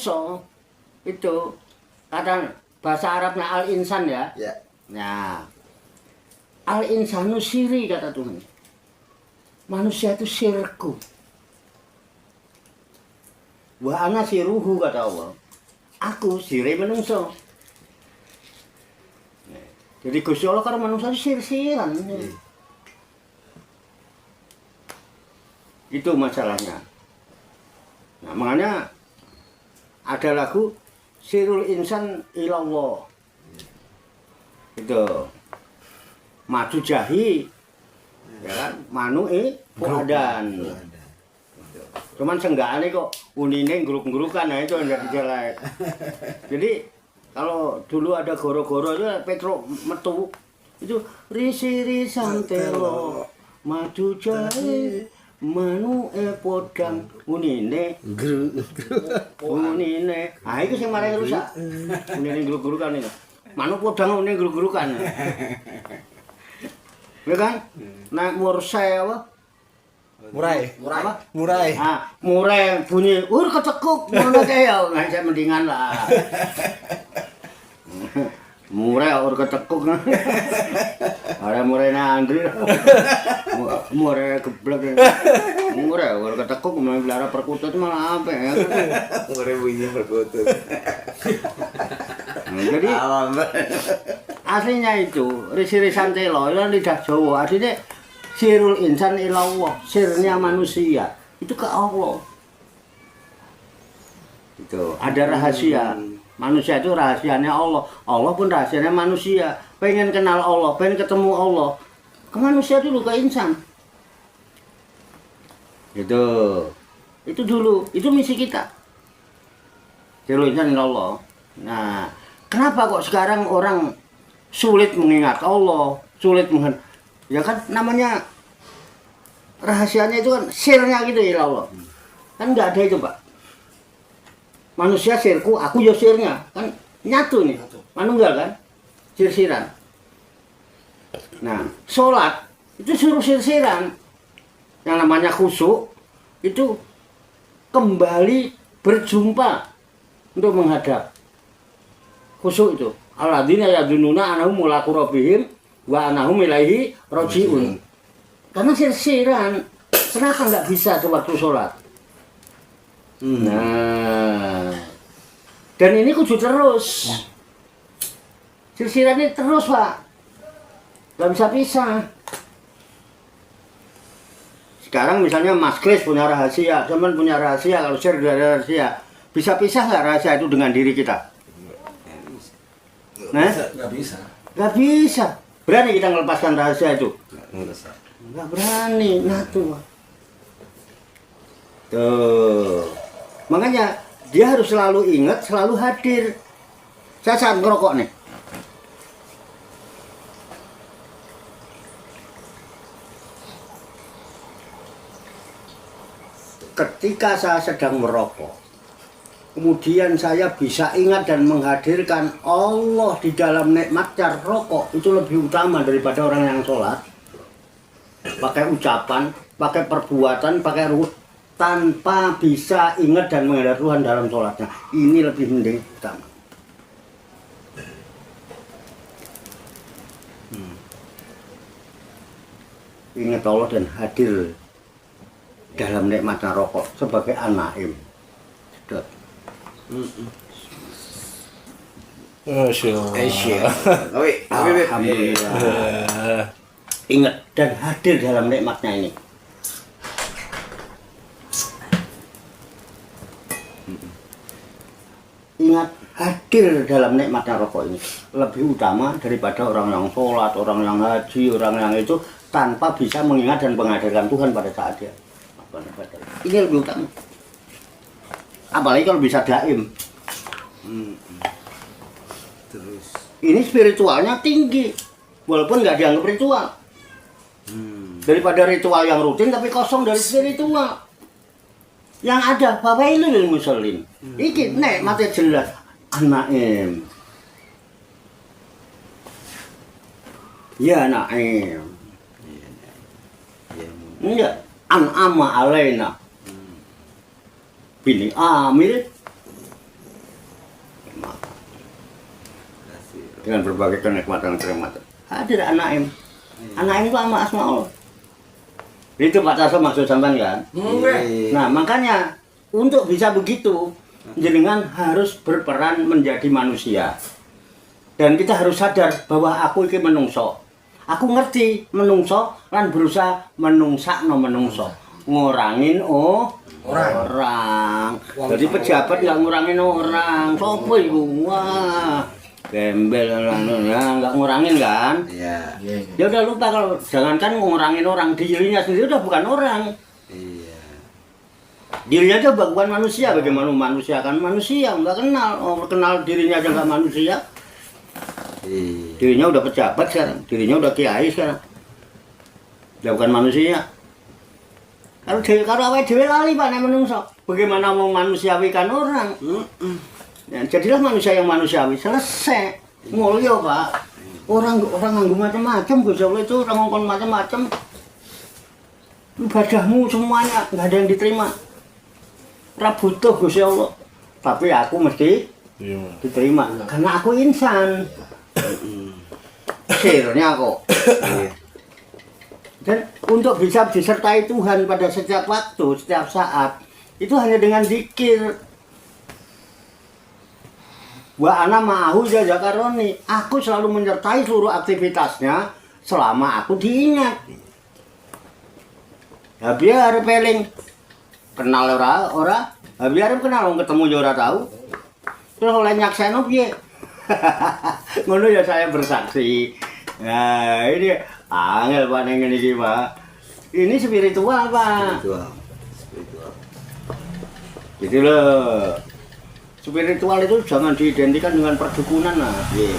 menungso itu kata bahasa Arabnya al-insan ya. Ya. Nah, al-insanu siri kata Tuhan. Manusia itu sirku. Wa ana siruhu kata Allah. Aku sire menungso. Jadi Gusti Allah karo manusia itu sir-siran. Itu masalahnya. Nah, makanya ada lagu Sirul Insan Ilallah. Itu maju jahi ya kan manu puadan. Cuman seenggaknya kok unine ngeruk-ngerukan ya itu yang jadi jelek. Jadi kalau dulu ada goro-goro itu Petro metu itu risi santelo maju jahe manu podang unine unine ah itu sing marai rusak unine guru-gurukan itu manu podang unine guru-gurukan ya kan naik mursai apa murai murai bunyi kecekuk ngono kae ya saya mendingan lah murai kecekuk ada murai Andri murai geblek murai ketekuk melihara perkutut malah apa ya Murai bunyi perkutut. jadi aslinya itu risi santelo itu lidah Jawa artinya sirul insan ilallah sirnya manusia itu ke Allah itu ada rahasia manusia itu rahasianya Allah Allah pun rahasianya manusia pengen kenal Allah pengen ketemu Allah ke manusia dulu ke insan itu dulu itu misi kita sirul insan ilallah. Nah kenapa kok sekarang orang sulit mengingat Allah sulit ya kan namanya rahasianya itu kan sirnya gitu ya Allah kan nggak ada itu Pak manusia sirku aku ya sirnya kan nyatu nih manunggal kan sir-siran. Nah sholat itu suruh sir-siran yang namanya khusyuk itu kembali berjumpa untuk menghadap khusyuk itu alladzina yadununa annahum mulaqu rabbihim wa annahum ilaihi rajiun. Karena sir-siran, kenapa nggak bisa sewaktu sholat? Nah, dan ini kudu terus. Sir-siran ini terus Pak, nggak bisa pisah. Sekarang misalnya Mas Kris punya rahasia, teman punya rahasia, kalau share ada rahasia, bisa pisah nggak rahasia itu dengan diri kita? Nggak bisa. Nggak bisa. Berani kita melepaskan rahasia itu? Nggak berani. Nah tuh. Makanya dia harus selalu ingat, selalu hadir. Saya saat ngerokok nih. Ketika saya sedang merokok, kemudian saya bisa ingat dan menghadirkan Allah di dalam nikmatnya rokok itu lebih utama daripada orang yang sholat. Pakai ucapan, pakai perbuatan, pakai ruh, tanpa bisa ingat dan menghadap Tuhan dalam sholatnya. Ini lebih mending utama. Ingat Allah dan hadir dalam nikmatnya rokok sebagai an-naim. Masya Allah. Alhamdulillah. Ingat dan hadir dalam nikmatnya ini. Ingat hadir dalam nikmatnya rokok ini lebih utama daripada orang yang sholat, orang yang haji, orang yang itu tanpa bisa mengingat dan menghadirkan Tuhan pada saat dia. Ini lebih utama. Apalagi kalau bisa daim. Terus Ini spiritualnya tinggi, walaupun nggak dianggap ritual. Daripada ritual yang rutin tapi kosong dari spiritual. Yang ada fawailul lil musallin. Iki nek mate jelas an-naim. Ya naim. Enggak an'ama alaina. Bini amil dengan berbagai kenikmatan. Hadir An-Naim. An-Naim itu sama asma Allah. Itu Pak Tarso maksud sampean kan? Nah, makanya untuk bisa begitu, jenengan harus berperan menjadi manusia. Dan kita harus sadar bahwa aku iki menungso. Aku ngerti menungso lan berusaha menungsakno menungso. Ngurangin orang. Jadi pejabat nggak ngurangin orang. Sopo iku? Wah. Gembel ya nggak ngurangin kan? Iya. Ya udah lupa kalau jangankan ngurangin orang, dirinya sendiri udah bukan orang. Iya. Dirinya aja bukan manusia, bagaimana manusia kan manusia nggak kenal dirinya aja nggak manusia. Iya. Dirinya udah pejabat sekarang, dirinya udah kiai sekarang. Dia bukan manusia. Kalau awake dhewe lali Pak nek menungso. Bagaimana mau manusiawikan orang? Ya, jadilah manusia yang manusiawi, selesai. Mulya Pak. Orang nganggo macam-macam Gusti Allah itu orang ngomong macam-macam. Ibadahmu semuanya nggak ada yang diterima. Ora butuh Gusti Allah. Tapi aku mesti diterima karena aku insan. Sirnya kok. Dan untuk bisa disertai Tuhan pada setiap waktu, setiap saat, itu hanya dengan zikir. Wa ana ma'ahu jazakaroni. Aku selalu menyertai seluruh aktivitasnya selama aku diingat. Ya biar peling kenal ora, ya biar kenal wong ketemu ya ora tahu. Terus oleh nyakseno piye? Ngono ya saya bersaksi. Nah, ini angel Pak ning ngene iki, Pak. Ini spiritual, Pak. Spiritual. Gitu loh. Spiritual itu jangan diidentikan dengan perdukunan lah. Yeah.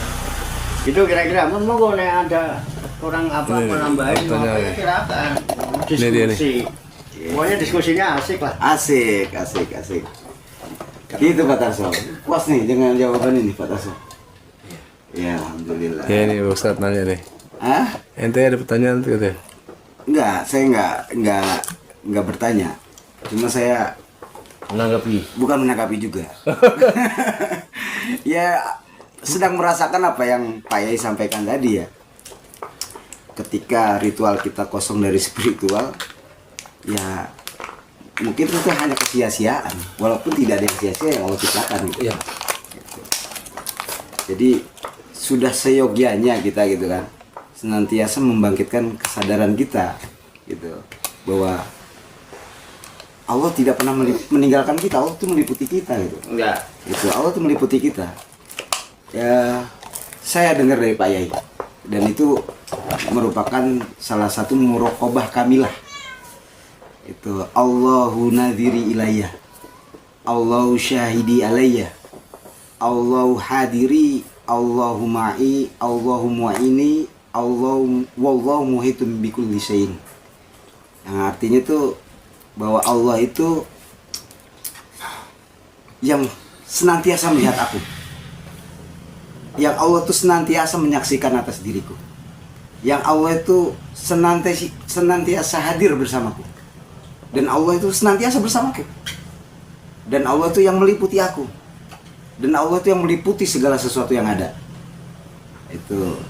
Itu kira-kira monggo nek ada orang apa menambahin silakan. Diskusi. Pokoknya diskusinya asik lah. Asik. Gitu Pak Tarso. Puas nih dengan jawaban ini Pak Tarso. Ya, alhamdulillah. Ya ini Ustadz nanya nih. Hah? Ente ada pertanyaan tuh katanya? Enggak, saya enggak bertanya. Cuma saya bukan menanggapi juga. Ya sedang merasakan apa yang Pak Yai sampaikan tadi ya. Ketika ritual kita kosong dari spiritual, ya mungkin itu hanya kesia-siaan. Walaupun tidak ada yang sia-sia yang Allah ciptakan. Gitu. Iya. Gitu. Jadi sudah seyogianya kita gitu kan, senantiasa membangkitkan kesadaran kita gitu bahwa Allah tidak pernah meninggalkan kita. Allah itu meliputi kita gitu. Enggak. Gitu. Allah itu meliputi kita. Ya, saya dengar dari Pak Yai dan itu merupakan salah satu muraqabah kamilah. Itu Allahu nadhiri ilayya, Allahu syahidi alayya, Allahu hadiri, Allahu ma'i, Allahu mu'ini, Allahu wallahu muhitun bikulli syai'in. Yang artinya itu bahwa Allah itu yang senantiasa melihat aku. Yang Allah itu senantiasa menyaksikan atas diriku. Yang Allah itu senantiasa hadir bersamaku. Dan Allah itu senantiasa bersamaku. Dan Allah itu yang meliputi aku. Dan Allah itu yang meliputi segala sesuatu yang ada. Itu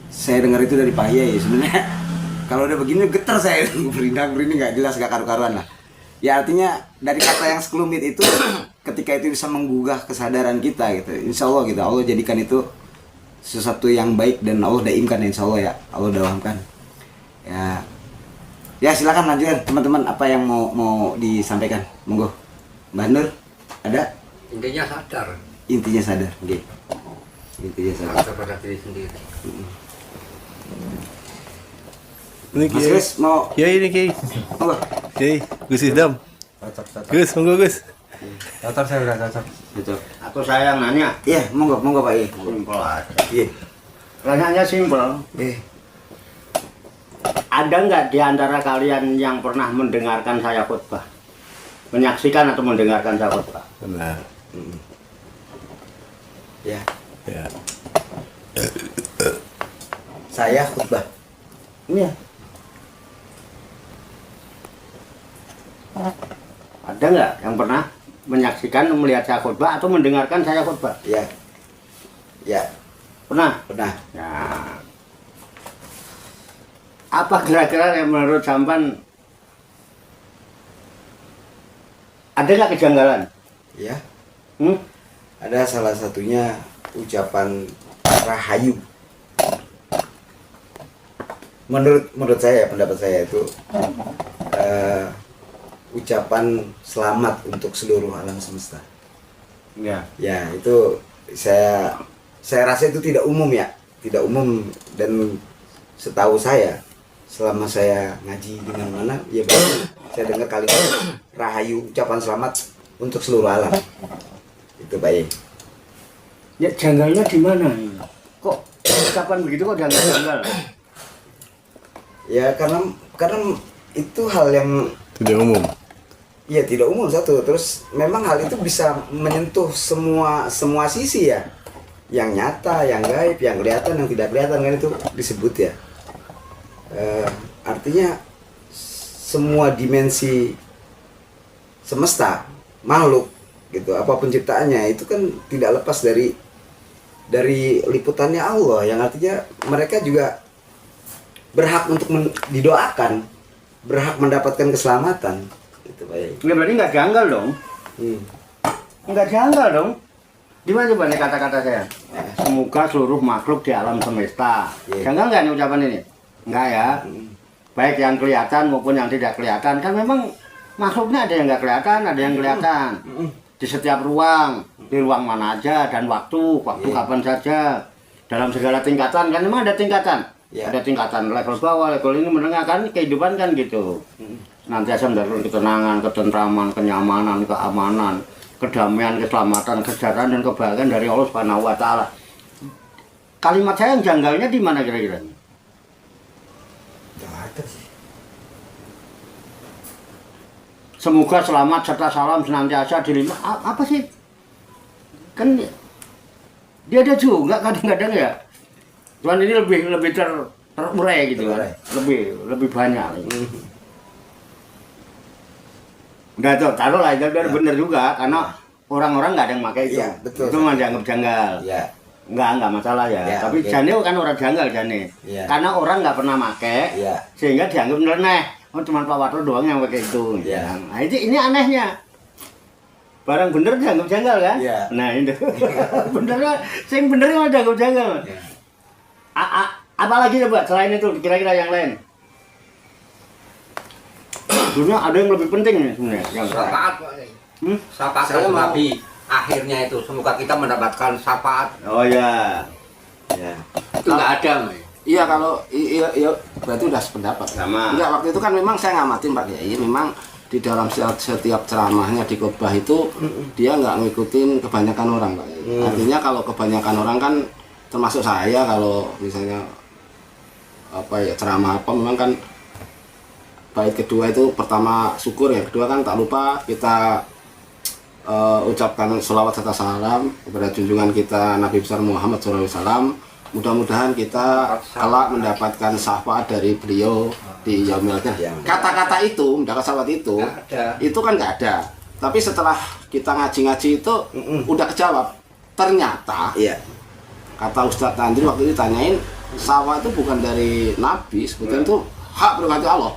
saya dengar itu dari Pak Yai sebenarnya. Kalau udah begini getar saya, berindang-berinding nggak jelas, nggak karu-karuan lah. Ya artinya dari kata yang sekelumit itu, ketika itu bisa menggugah kesadaran kita gitu. Insya Allah gitu, Allah jadikan itu sesuatu yang baik dan Allah daimkan insya Allah ya, Allah dawamkan. Ya silakan lanjutkan teman-teman apa yang mau disampaikan, monggo. Mbak Nur, ada? Intinya sadar. Intinya sadar, oke. Intinya sadar. Sadar pada diri sendiri. Ini Mas Chris mau Kiai ini Kiai. monggo. Kiai, Gus Idam. Cocok. Gus, monggo Gus. Cocok saya udah cocok. Gitu. Aku sayang nanya. Iya, monggo Pak Yai. Simpel aja. Iya. Pertanyaannya simpel. Eh, Ada nggak di antara kalian yang pernah mendengarkan saya khutbah? Menyaksikan atau mendengarkan saya khutbah? Benar. ya. Ya. Saya khutbah. Iya. Ada nggak yang pernah menyaksikan, melihat saya khutbah atau mendengarkan saya khutbah? Ya. Ya. Pernah? Pernah. Ya. Apa kira-kira yang menurut sampan ada nggak kejanggalan? Ya. Hmm? Ada salah satunya ucapan rahayu. Menurut saya, pendapat saya itu ucapan selamat untuk seluruh alam semesta. Ya. Ya, itu saya rasa itu tidak umum ya, tidak umum. Dan setahu saya, selama saya ngaji dengan mana, ya baru saya dengar kalimat rahayu, ucapan selamat untuk seluruh alam. Itu baik. Ya janggalnya di mana? Kok ucapan begitu kok janggal-janggal? Ya karena itu hal yang Tidak umum. ya tidak umum satu. Terus memang hal itu bisa menyentuh semua sisi ya. Yang nyata, yang gaib, yang kelihatan, yang tidak kelihatan, kan itu disebut ya. Artinya semua dimensi semesta, makhluk gitu, apa penciptaannya itu kan tidak lepas dari liputannya Allah, yang artinya mereka juga berhak untuk didoakan, berhak mendapatkan keselamatan. Itu baik. Nggak, berarti nggak janggal dong? Nggak janggal dong? Di mana coba nih kata-kata saya? Semoga seluruh makhluk di alam semesta. Iya. Janggal nggak nih ucapan ini? Enggak ya. Baik yang kelihatan maupun yang tidak kelihatan. Kan memang makhluknya ada yang nggak kelihatan, ada yang kelihatan. Di setiap ruang, di ruang mana aja dan waktu kapan saja. Dalam segala tingkatan, kan memang ada tingkatan. Iya. Ada tingkatan level bawah, level ini menengah, kan kehidupan kan gitu. Nanti asal mendapatkan ketenangan, ketentraman, kenyamanan, keamanan, kedamaian, keselamatan, kesejahteraan dan kebahagiaan dari Allah Subhanahu wa taala. Kalimat saya yang janggalnya di mana kira-kira? Tidak ada sih. Semoga selamat serta salam senantiasa dilimpah. Apa sih? Kan dia ada juga kadang-kadang ya. Cuman ini lebih terurai gitu kan. Lebih banyak. Udah tuh, taruh lah itu biar bener juga karena orang-orang nggak ada yang pakai itu. Iya, betul. Itu mah dianggap janggal. Ya. Enggak masalah ya. Ya, Tapi oke. jane kan orang janggal jane. Iya. Karena orang nggak pernah pakai, Iya. sehingga dianggap nyeleneh. Oh cuma Pak Watro doang yang pakai itu. Iya. Nah ini anehnya. Barang bener dianggap janggal kan? Iya. Nah itu. Benernya, sing bener malah dianggap janggal. Iya. Apalagi coba selain itu kira-kira yang lain? Sebenarnya ada yang lebih penting nih sebenarnya. Yang Syafaat. Syafaat Saya dari mau- Nabi. Akhirnya itu semoga kita mendapatkan syafaat. Oh ya. Ya. Itu nggak ada, Mas. Iya kalau iya berarti udah sependapat. Sama. Enggak, waktu itu kan memang saya ngamatin Pak Kiai, memang di dalam setiap ceramahnya di khotbah itu dia nggak ngikutin kebanyakan orang Pak Kiai. Artinya kalau kebanyakan orang kan termasuk saya kalau misalnya apa ya ceramah apa memang kan bait kedua itu pertama syukur ya, kedua kan tak lupa kita ucapkan sholawat serta salam kepada junjungan kita Nabi besar Muhammad SAW. Mudah-mudahan kita kelak mendapatkan syafaat dari beliau di yaumil qiyamah. Kata-kata itu, mendapat syafaat itu, Nggak ada. itu kan nggak ada. Tapi setelah kita ngaji-ngaji itu udah kejawab. Ternyata Iya. kata Ustadz Andri waktu itu ditanyain, syafaat itu bukan dari Nabi, sebetulnya itu hak prerogatif Allah.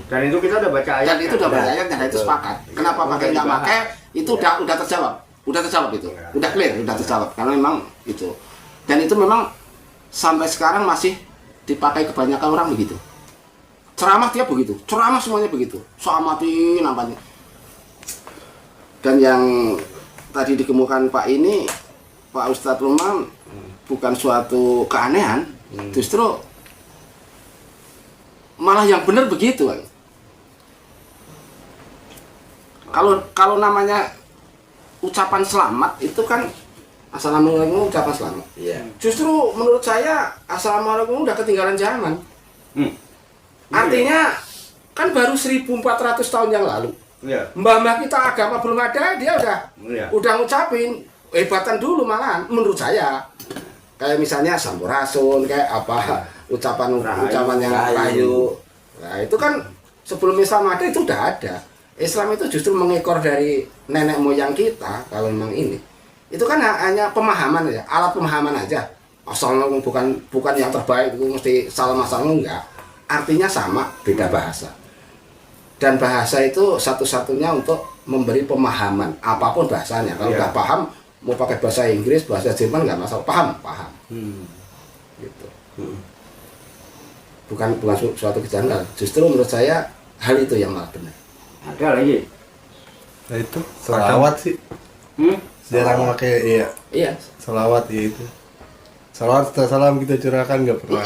Dan itu kita udah baca ayat. Dan itu udah Nah, banyak dan itu betul. sepakat. Kenapa pakai nggak pakai? Itu udah terjawab, itu, udah clear, udah terjawab. Karena memang itu. Dan itu memang sampai sekarang masih dipakai kebanyakan orang begitu. Ceramah dia begitu, ceramah semuanya begitu. Soamatin nampaknya. Dan yang tadi dikemukakan Pak ini, Pak Ustadz Rumam, bukan suatu keanehan, justru malah yang benar begitu, Pak. Kalau namanya ucapan selamat itu kan assalamualaikum ucapan selamat. Iya. Justru menurut saya assalamualaikum udah ketinggalan zaman. Artinya kan baru 1400 tahun yang lalu. Iya. Mbah-mbah kita agama belum ada, dia Iya. udah ngucapin hebatan dulu malahan menurut saya. Kayak misalnya sampurasun, kayak apa ucapan yang rahayu. Nah, itu kan sebelum Islam ada itu udah ada. Islam itu justru mengekor dari nenek moyang kita kalau memang ini. Itu kan hanya pemahaman ya, alat pemahaman aja. asal bukan yang terbaik itu mesti salam asal enggak. Artinya sama, beda bahasa. Dan bahasa itu satu-satunya untuk memberi pemahaman apapun bahasanya. Kalau nggak paham mau pakai bahasa Inggris, bahasa Jerman nggak masalah, paham. Gitu. Bukan suatu kejanggalan. Justru menurut saya hal itu yang malah benar. Ada lagi. Nah itu selawat sih. Jarang pakai Iya. selawat ya itu. Selawat setelah salam kita curahkan nggak pernah.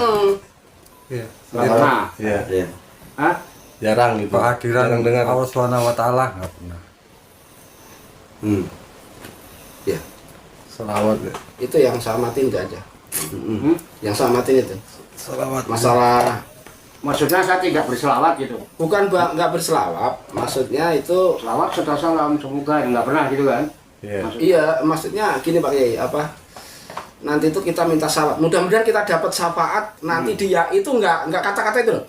Iya. Nggak pernah. Iya. Iya. Hah? Jarang gitu. Kehadiran Jarang dengar. Allah Subhanahu wa taala enggak pernah. Ya. Selawat ya. Itu yang saya matiin itu aja. Yang saya matiin itu. Selawat. Masalah Maksudnya saya tidak berselawat gitu. bukan nggak berselawat, maksudnya itu Selawat serta salam semoga nggak pernah gitu kan? Iya. iya, maksudnya gini Pak Kiai, apa? Nanti itu kita minta syafaat. Mudah-mudahan kita dapat syafaat nanti dia itu nggak kata-kata itu loh.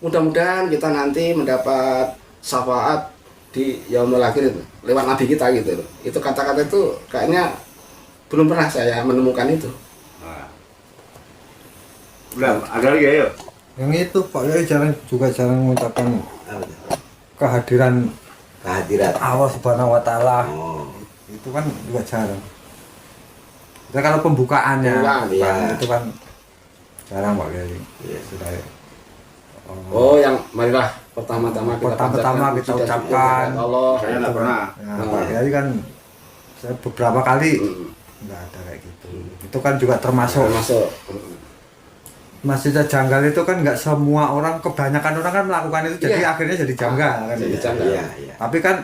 Mudah-mudahan kita nanti mendapat syafaat di yaumul akhir itu lewat nabi kita gitu loh. Itu kata-kata itu kayaknya belum pernah saya menemukan itu. Udah, ada lagi ayo. Yang itu Pak Yai jarang mengucapkan Apa tuh? kehadiran Kehadiran. Allah Subhanahu wa taala. Oh. Itu kan juga jarang. Nah, kalau pembukaannya Pembukaan, iya. itu kan jarang Pak Yai. Iya. Sudah. Oh, yang marilah pertama-tama Pertama-tama kita puji dan ucapkan. syukur kepada Allah. Saya nggak pernah. Nah, Pak Yai kan saya beberapa kali nggak ada kayak gitu. Itu kan juga termasuk Masuk. masjid janggal itu kan nggak semua orang, kebanyakan orang kan melakukan itu jadi Iya. akhirnya jadi janggal kan. Jadi janggal. Iya, iya. Tapi kan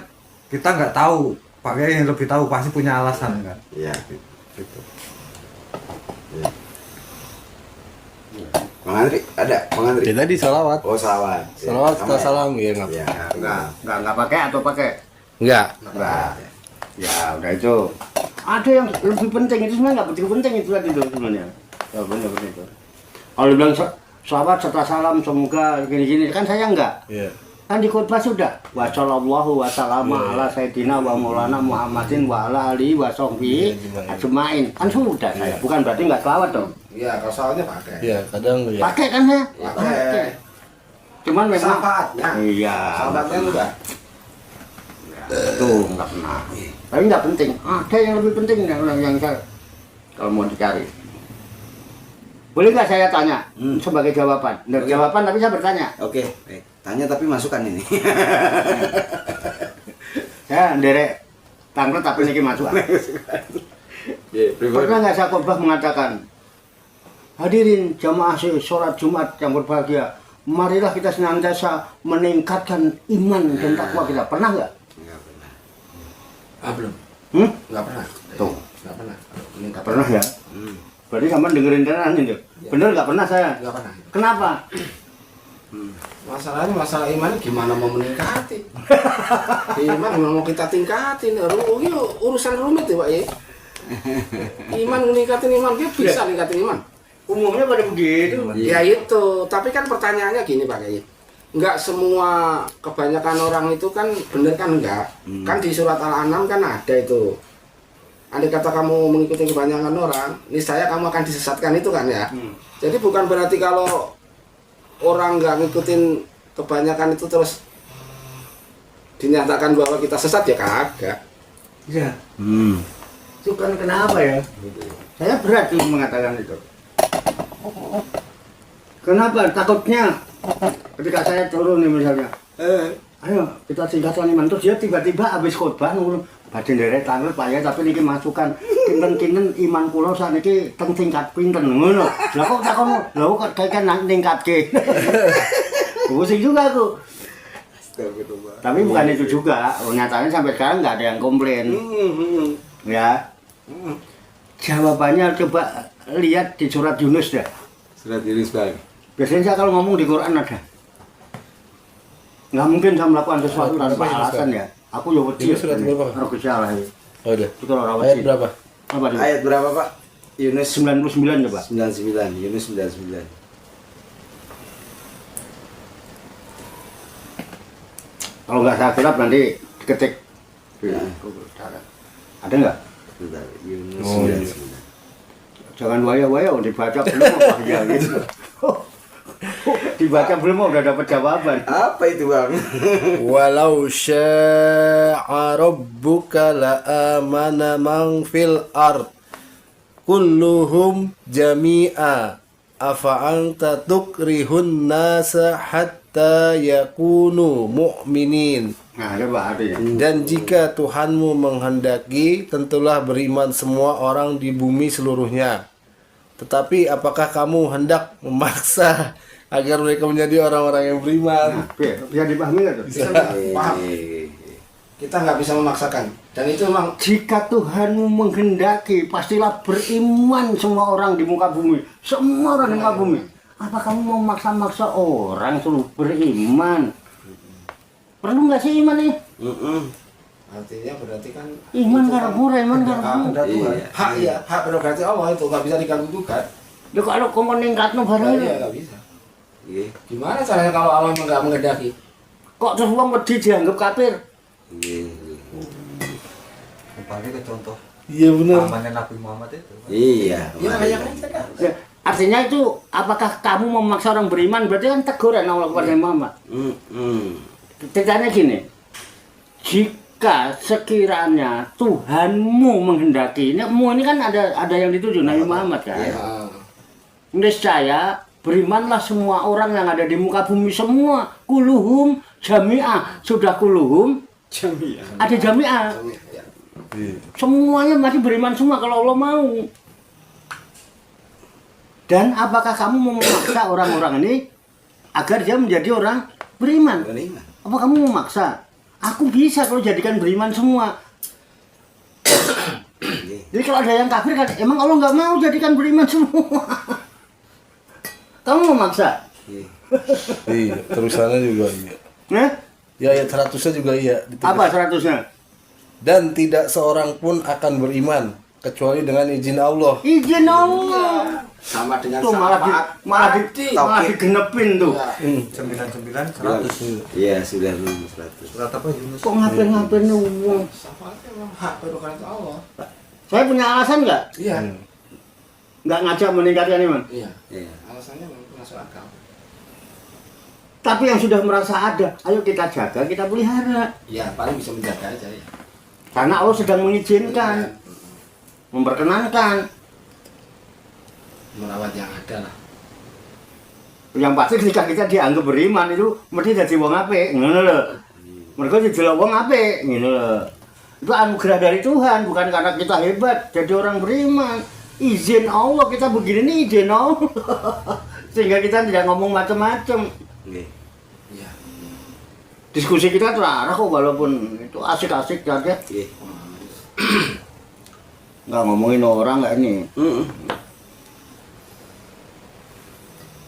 kita nggak tahu, Pak Kiai yang lebih tahu pasti punya alasan kan. Iya. Gitu. Bang Andri, ada? Bang Andri? Ya tadi selawat. Oh, salawat. Selawat Sama setelah ya? salam ya nggak. Iya. Nggak pakai atau pakai? Enggak. Enggak. Ya udah itu. Ada yang lebih penting itu sebenarnya nggak penting itu tadi itu sebenarnya. Ya benar itu. Kalau bilang selawat serta salam semoga gini-gini kan saya enggak. Iya. Kan di khutbah sudah wa sallallahu wa sallama ala sayyidina wa maulana Muhammadin wa ala alihi wa sahbihi ajmain. Kan sudah saya. Bukan berarti enggak selawat dong. Iya, kalau soalnya pakai. Iya, kadang ya. Pakai kan saya? Pakai. Cuman memang Syafaatnya. iya. Syafaatnya enggak. Itu enggak pernah. Tapi enggak penting. Ada yang lebih penting yang saya kalau mau dicari. Boleh nggak saya tanya sebagai jawaban? Nggak jawaban tapi saya bertanya. Oke, baik. Tanya tapi masukan ini. Saya nderek tangkret tapi niki masukan. Pernah nggak saya khotbah mengatakan, hadirin jamaah sholat Jumat yang berbahagia, marilah kita senantiasa meningkatkan iman dan takwa kita. Pernah nggak? Enggak pernah. Ah, belum. Enggak pernah. Tuh. Enggak pernah. Nggak pernah ya? Berarti sama dengerin tenan itu. Bener nggak pernah saya? Enggak pernah. Kenapa? Masalahnya masalah iman gimana mau meningkati? Iman gimana mau kita tingkatin? Ini urusan rumit ya, Pak ya. Iman meningkatin iman, dia bisa ningkatin iman. Umumnya pada begitu. Ya itu, tapi kan pertanyaannya gini Pak Kiai. Enggak semua, kebanyakan orang itu kan bener kan enggak. Kan di surat Al-An'am kan ada itu. Andai kata kamu mengikuti kebanyakan orang, niscaya kamu akan disesatkan itu kan ya. Jadi bukan berarti kalau orang nggak ngikutin kebanyakan itu terus dinyatakan bahwa kita sesat ya kagak. Iya. Itu kan kenapa ya? Saya berat tuh mengatakan itu. Kenapa? Takutnya ketika saya turun nih misalnya, ayo kita tingkatkan iman, terus dia tiba-tiba habis khotbah nurun badhe nderek tanglet Pak ya, tapi niki masukan kinten-kinten iman kula saniki teng tingkat pinten ngono. Lah kok takon, lha kok kan ningkatke. Pusing juga aku. Tapi bukan itu juga, nyatanya sampai sekarang nggak ada yang komplain. Ya. Jawabannya coba lihat di surat Yunus dah. Surat Yunus Bang. Biasanya saya kalau ngomong di Quran ada. Nggak mungkin saya melakukan sesuatu tanpa alasan ya. Aku ya wedi. Ini surat berapa? Harus salah ya. Oh, udah. Itu orang Ayat wedi. berapa? Apa itu? Ayat berapa, Pak? Yunus 99 coba. 99. Yunus 99. Kalau nggak saya kilap nanti diketik. Ya. Ada nggak? Bentar. Yunus Oh, iya. 99. Jangan waya-waya dibaca belum apa ya gitu. Dibaca belum udah dapat jawaban. Apa itu bang? Walau syaa rabbuka la amana man fil ard kulluhum jami'a afa anta tukrihun nasa hatta yakunu mu'minin. Nah, coba ada ya. Dan jika Tuhanmu menghendaki, tentulah beriman semua orang di bumi seluruhnya. Tetapi apakah kamu hendak memaksa agar mereka menjadi orang-orang yang beriman? Bisa dipahami nggak tuh? Paham. Kita nggak bisa memaksakan. Dan itu memang Jika Tuhanmu menghendaki, pastilah beriman semua orang di muka bumi. Semua orang di muka bumi. Apa kamu mau maksa-maksa orang suruh beriman? Perlu nggak sih iman nih? artinya berarti kan Iman itu karena murah, iman karena hak, murah. hak ya, hak prerogatif Allah itu nggak bisa diganggu gugat. Ya kalau kau meningkatno Iya barang nggak bisa. Gimana caranya kalau Allah nggak menghendaki? kok terus wong wedi dianggap kafir? Kembali ke contoh Iya benar. pamannya Nabi Muhammad itu. Iya. Ya makanya kan kita kan. Ya, artinya itu apakah kamu memaksa orang beriman berarti kan teguran Allah kepada Muhammad. Ceritanya gini, jika sekiranya Tuhanmu menghendaki, ini mu ini kan ada yang dituju Nabi Muhammad kan. Niscaya berimanlah semua orang yang ada di muka bumi semua, kuluhum jami'ah, sudah kuluhum Jamiah. ada jami'ah. Semuanya masih beriman semua kalau Allah mau. Dan apakah kamu mau memaksa orang-orang ini agar dia menjadi orang beriman? Beriman. Apa kamu memaksa? Aku bisa kalau jadikan beriman semua. Jadi kalau ada yang kafir kan, emang Allah nggak mau jadikan beriman semua. Kamu memaksa? Iya, terusannya juga iya. Nah, Ya ayat 100-nya juga iya. apa 100-nya? Dan tidak seorang pun akan beriman kecuali dengan izin Allah. Izin Allah. Sama dengan Tuh malah digenepin tuh. Ya. 99 100. Iya sudah 100. Surat apa Yunus? Kok ngapain uang? Syafaatnya memang hak prerogatif Allah. Saya punya alasan nggak? Iya. Nggak ngajak meningkatkan iman. Iya. Iya. Alasannya memang masuk akal. Tapi yang sudah merasa ada, ayo kita jaga, kita pelihara. Iya, paling bisa menjaga aja ya. Karena Allah sedang mengizinkan, memperkenankan. Merawat yang ada lah. Yang pasti ketika kita dianggap beriman itu mesti jadi wong apik, ngono lho. Mereka jadi wong apik, ngono lho. Itu anugerah dari Tuhan, bukan karena kita hebat jadi orang beriman. Izin Allah kita begini nih izin Allah. Sehingga kita tidak ngomong macam-macam. Iya. Diskusi kita terarah kok walaupun itu asik-asik saja. Nggak ngomongin orang nggak ini.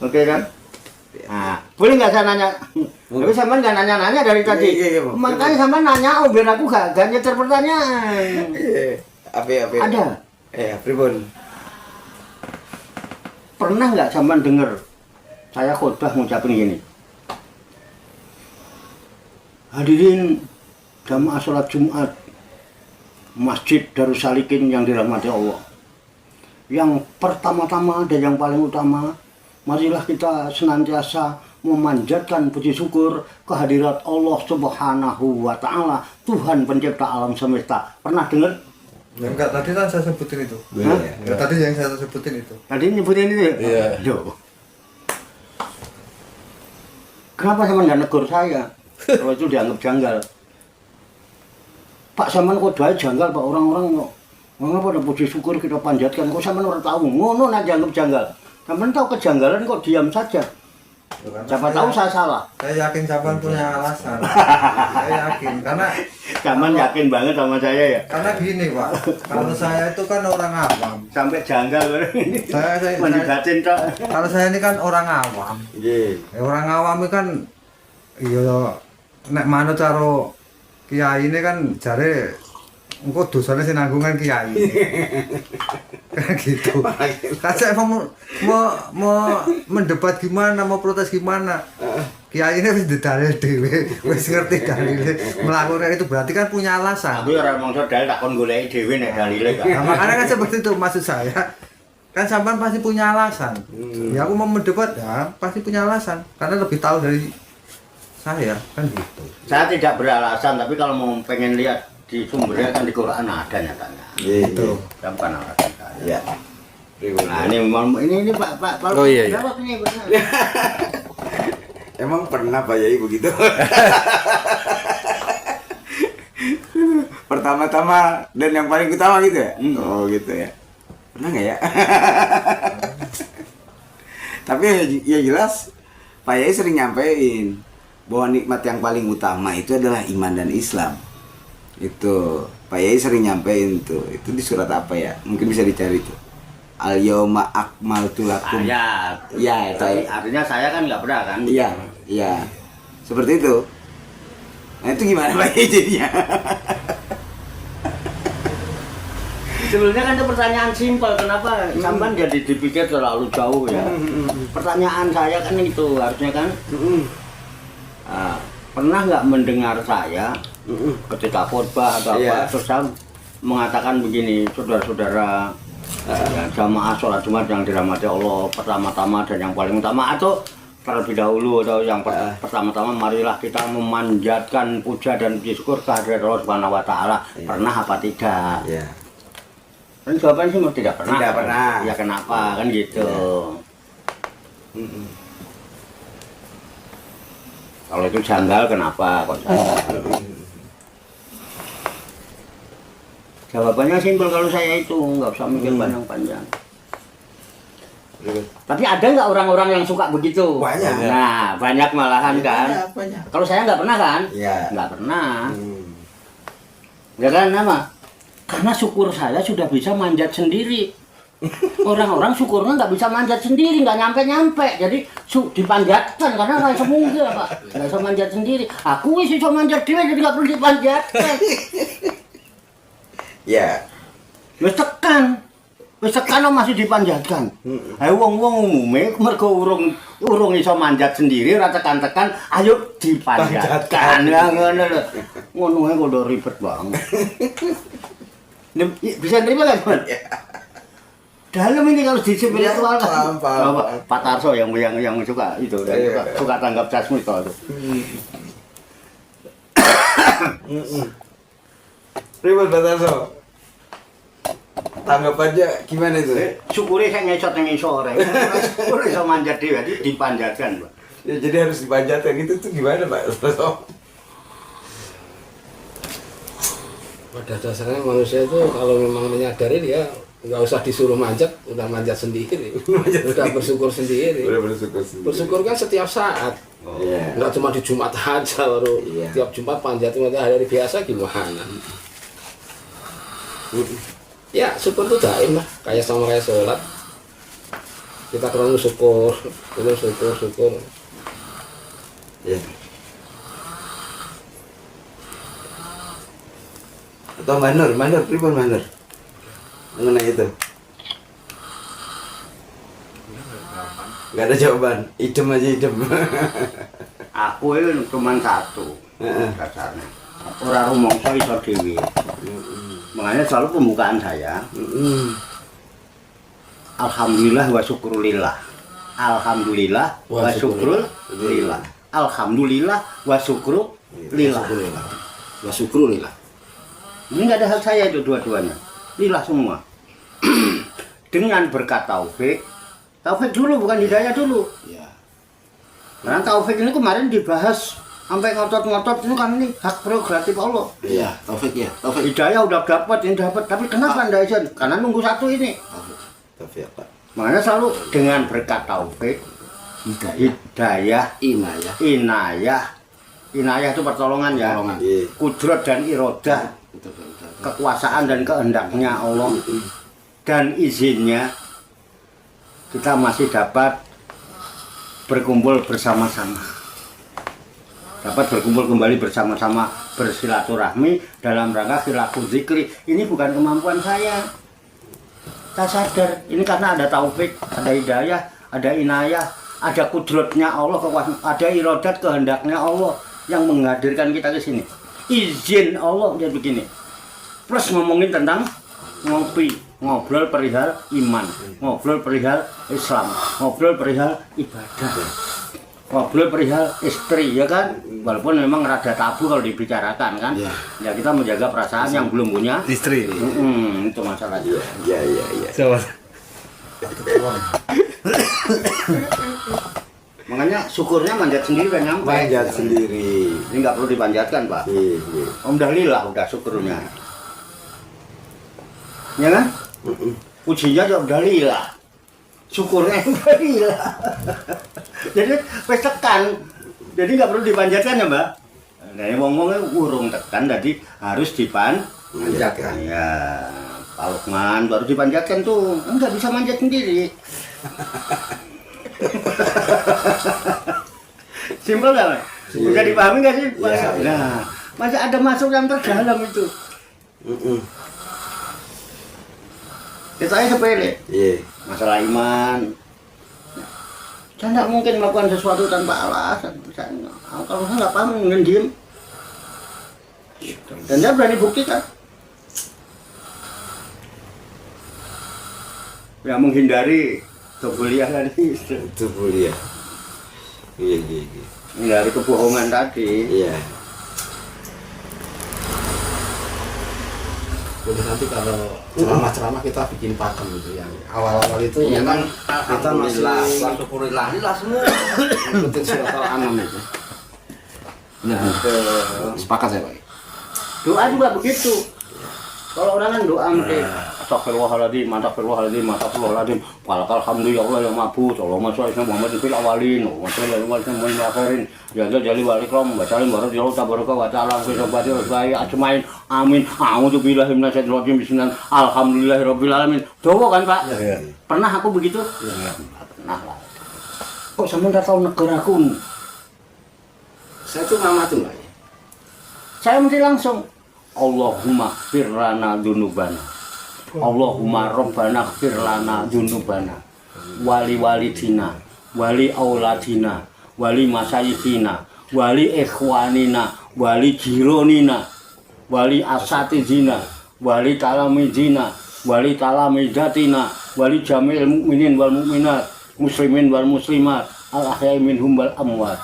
Oke kan? Nah, boleh nggak saya nanya? Tapi sama nggak nanya-nanya dari tadi. Iya, Makanya sama nanya, biar aku gak nyetir pertanyaan. Apa? Ada. Pribon. Pernah nggak sampean dengar saya khotbah ngucapin gini? Hadirin jamaah sholat Jumat Masjid Darussalikin yang dirahmati Allah. Yang pertama-tama dan yang paling utama, marilah kita senantiasa memanjatkan puji syukur kehadirat Allah Subhanahu wa Ta'ala, Tuhan pencipta alam semesta. Pernah dengar? Enggak, tadi kan saya sebutin itu. Hah? Ya, tadi yang saya sebutin itu. Tadi nyebutin itu ya? Iya. Duh. Kenapa sama nggak negur saya? Kalau itu dianggap janggal. Pak Saman kok doa janggal Pak, orang-orang kok. Mengapa ada puji syukur kita panjatkan? Kok Saman orang tahu? Ngono nak dianggap janggal. Saman tahu kejanggalan kok diam saja. Siapa tahu saya salah. Saya yakin Saman punya alasan. Saya yakin karena Saman yakin banget sama saya ya. karena gini Pak, kalau saya itu kan orang awam. Sampai janggal. Saya Mendibatin Cok. kalau saya ini kan orang awam. Orang awam itu kan iya nek manut karo kiai ini kan jare engko dosane sing nanggung kan kiai. Kan gitu. Kan saya mau mendebat gimana, mau protes gimana. Kiai ini wis dalil dhewe, wis ngerti dalile. Melakukan itu berarti kan punya alasan. Tapi orang mongso dalil tak kon goleki dhewe nek dalile kan. Nah, makanya kan seperti itu maksud saya. kan sampean pasti punya alasan. Ya aku mau mendebat ya pasti punya alasan karena lebih tahu dari saya kan gitu. Saya tidak beralasan, tapi kalau mau pengen lihat di sumbernya kan di Quran ada nyatanya. Itu. Ya bukan alasan saya. Ya. Nah ini Pak Oh, iya, iya. jawab ini benar. Emang pernah Pak Yai begitu? Pertama-tama dan yang paling utama gitu ya? Oh gitu ya. Pernah nggak ya? Tapi ya jelas Pak Yai sering nyampein bahwa nikmat yang paling utama itu adalah iman dan Islam. Itu Pak Yai sering nyampein tuh. Itu di surat apa ya? Mungkin bisa dicari tuh. Al yauma akmaltu lakum. Ayat. Ya, itu Tapi ayat. artinya saya kan nggak pernah kan. Iya, iya. Seperti itu. Nah, itu gimana Pak Yai jadinya? Sebenarnya kan itu pertanyaan simpel, kenapa sampean jadi dipikir terlalu jauh ya? Pertanyaan saya kan itu harusnya kan pernah nggak mendengar saya ketika khotbah atau Iya. apa terus saya mengatakan begini, saudara-saudara ya, jamaah sholat Jumat yang dirahmati Allah pertama-tama dan yang paling utama atau terlebih dahulu atau yang pertama-tama marilah kita memanjatkan puja dan syukur kehadirat Allah Subhanahu wa taala. Pernah apa tidak? Iya. Kan jawabannya sih mesti tidak pernah. Tidak pernah. Ya kenapa kan gitu. Kalau itu janggal kenapa kok janggal? Jawabannya simpel kalau saya itu nggak usah mikir panjang-panjang. Tapi ada nggak orang-orang yang suka begitu? Banyak. Nah, banyak malahan kan. Banyak. Kalau saya nggak pernah kan? Iya. Nggak pernah. Ya kan apa? Karena syukur saya sudah bisa manjat sendiri. Orang-orang syukurnya nggak bisa manjat sendiri, nggak nyampe-nyampe. Jadi dipanjatkan karena nggak semungkin Pak. Nggak bisa manjat sendiri. Aku wis bisa manjat dia jadi nggak perlu dipanjatkan. Ya. Wis tekan masih dipanjatkan. Ayo wong-wong umume mergo urung iso manjat sendiri ora tekan-tekan, ayo dipanjatkan. Ya ngono lho. Ngono ae kok ribet banget. Bisa terima kan, Mas? Dalam ini kalau di spiritual kan. Paham. Pak Tarso yang suka itu, yang suka tanggap jasmito itu. Ribet Pak Tarso. Tanggapannya gimana itu? Syukuri saya ngesot yang sore. Syukur iso manjat dhewe dipanjatkan, Pak. Ya, jadi harus dipanjatkan gitu tuh gimana Pak Tarso? Pada dasarnya manusia itu kalau memang menyadari dia nggak usah disuruh manjat, udah manjat sendiri, udah bersyukur sendiri. Udah bersyukur sendiri. Bersyukur kan setiap saat, Iya. nggak cuma di Jumat aja baru Iya. tiap Jumat panjat hari biasa gimana? Ya syukur itu daim lah, kayak sama kayak sholat. Kita kurang syukur, syukur. Ya. Atau Manur, pripun Manur? Mengenai itu. Gak ada jawaban, idem aja idem. Aku itu cuma satu dasarnya. Orang rumongso iso dhewe. Makanya selalu pembukaan saya. Alhamdulillah wa syukrulillah. Alhamdulillah wa syukrulillah. Alhamdulillah wa syukrulillah. Wa syukrulillah. Ini nggak ada hal saya itu dua-duanya. Lillah semua. Dengan berkat taufik dulu bukan hidayah dulu. Ya. Karena taufik ini kemarin dibahas sampai ngotot-ngotot itu kan ini hak prerogatif Allah. Iya, taufik ya, taufik. Hidayah udah dapat, ini dapat, tapi kenapa anda izin? Karena nunggu satu ini. Taufik Pak. Makanya selalu dengan berkat taufik, hidayah, inayah itu pertolongan ya. Iya. Kudrat dan irodah, kekuasaan dan kehendaknya Allah dan izinnya kita masih dapat berkumpul bersama-sama, dapat berkumpul kembali bersama-sama bersilaturahmi dalam rangka khilaful zikri. Ini bukan kemampuan saya sadar ini karena ada taufik, ada hidayah, ada inayah, ada kudratnya Allah, ada irodat kehendaknya Allah yang menghadirkan kita ke sini. Izin Allah dia begini. Plus ngomongin tentang ngopi. ngobrol perihal iman, ngobrol perihal Islam, ngobrol perihal ibadah, ngobrol perihal istri, ya kan? Walaupun memang rada tabu kalau dibicarakan kan, ya kita menjaga perasaan yang belum punya Istri. itu masalahnya. Iya. Coba. Makanya syukurnya manjat sendiri kan nyampe. Manjat sendiri. Ini nggak perlu dipanjatkan Pak. Iya. Alhamdulillah udah syukurnya. Ya kan? Pujinya juga udah lila. Syukurnya udah lila. Jadi wis tekan. Jadi nggak perlu dipanjatkan ya Mbak. Nah, ngomongnya urung tekan, jadi harus dipanjatkan. Ya, Pak Lukman baru dipanjatkan tuh, nggak bisa manjat sendiri. Simpel nggak Mas? Bisa dipahami nggak sih? Ya. Nah, masih ada masuk yang terdalam itu. Kita aja sepele. Iya. Masalah iman. Saya tidak mungkin melakukan sesuatu tanpa alasan. Kalau saya nggak paham, mungkin diem. Dan saya berani buktikan. Ya menghindari kebulian tadi. Itu kuliah. Iya. Menghindari kebohongan tadi. Iya. Jadi nanti kalau ceramah-ceramah kita bikin pakem gitu yang awal-awal itu Ya memang kan, kita masih syukurillah semua ikutin surat Al-An'am itu. Benar. Sepakat saya Pak. Doa juga begitu. Kalau orang kan doa mesti astagfirullahaladzim, astagfirullahaladzim, walakal hamdu ya Allah ya mabud, Allahumma sholli ala Muhammadin fil awalin, wa sholli ala Muhammadin fil akhirin, ya jali wa ikram, wa salim wa radhiyallahu tabaraka wa ta'ala fi sabati wa bayi ajmain. Amin. A'udzu billahi minasyaitonir rajim. Bismillah. Alhamdulillahirabbil alamin. Doa kan, Pak? Iya. Pernah aku begitu? Iya. Pernah lah. Kok sampean enggak tahu negaraku? Saya tuh nggak mati Pak. Saya mesti langsung Allahumma firlana dunubana, Allahumma rabbana firlana dunubana, wali walidina, wali auladina, wali masayikhina, wali ikhwanina, wali jironina, wali asatidina, wali talamidina, wali talamidatina, wali jamil mukminin wal mukminat, muslimin wal muslimat, al ahya'i minhum wal amwat,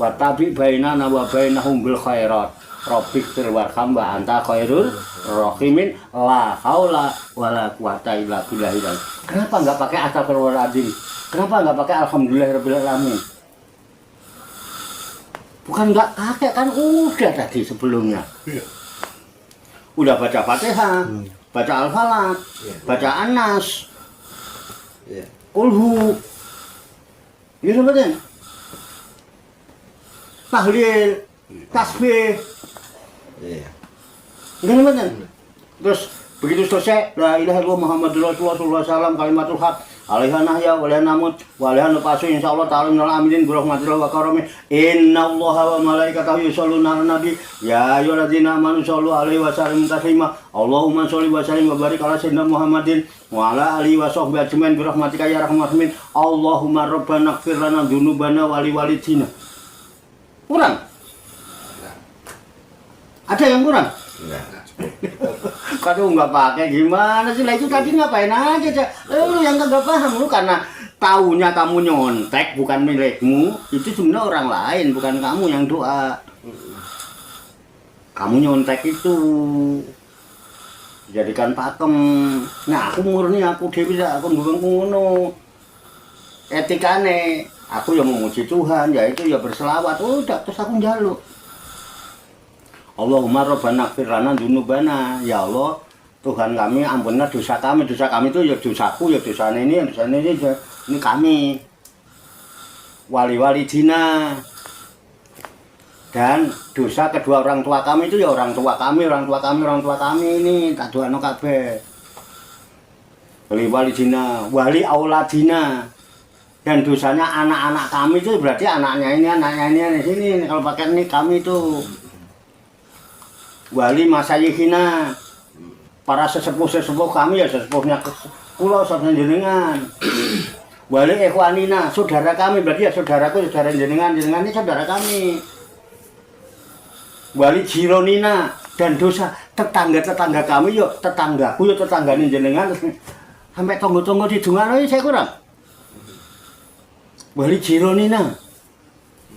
wa tabi bainana wa bainahum bil khairat. Rabbik firwarham wa anta khairul rahimin, la haula wala quwata illa billah. Kenapa enggak pakai astagfirullahaladzim? Kenapa enggak pakai alhamdulillahirabbil alamin? Bukan enggak pakai kan udah tadi sebelumnya. Udah baca Fatihah, baca Al-Falaq, baca An-Nas. Kulhu. Gitu betul. Tahlil, tasbih. Iya. Gini bener. Terus begitu selesai, la ilaha illallah Muhammadur Rasulullah sallallahu kalimatul haq, alaiha nahya wa la namut wa la nuqasu insyaallah ta'ala minal aminin bi rahmatillah wa karami. Innallaha wa malaikatahu yusholluna 'alan nabi ya ayyuhalladzina amanu shollu alaihi wa sallimu taslima. Allahumma sholli wa sallim wa barik ala sayyidina Muhammadin wa ala alihi wa sahbihi ajmain bi rahmatika ya arhamar rahimin. Allahumma rabbana ighfir lana dzunubana wa li walidina. Kurang? Ada yang kurang? Enggak. Kalau nggak pakai gimana sih? Lah itu tadi ngapain aja? Lu yang nggak paham, lu karena taunya kamu nyontek bukan milikmu, itu sebenarnya orang lain, bukan kamu yang doa. Kamu nyontek itu jadikan pakem. Nah aku murni, aku dewi, aku bukan ngono. Etikane, aku yang memuji Tuhan, yaitu ya berselawat. Udah, terus aku njaluk. Allahumma rabbana ighfir lana dzunubana, ya Allah Tuhan kami ampunilah dosa kami itu ya dosaku, ya dosa ini kami. Wali dina, dan dosa kedua orang tua kami itu ya orang tua kami ini tak doano kabeh. Wali dina, wali auladina, dan dosanya anak-anak kami itu berarti anaknya ini sini, kalau pakai ini kami itu. Wali masayikhina, para sesepuh kami ya sesepuhnya kula saudara jenengan. Wali ikhwanina, saudara kami berarti ya saudaraku, saudara jenengan ini saudara kami. Wali jironina, dan dosa tetangga kami yo tetanggaku yo tetanggane jenengan sampai tonggo-tonggo didungakno saya kurang. Wali Jironina.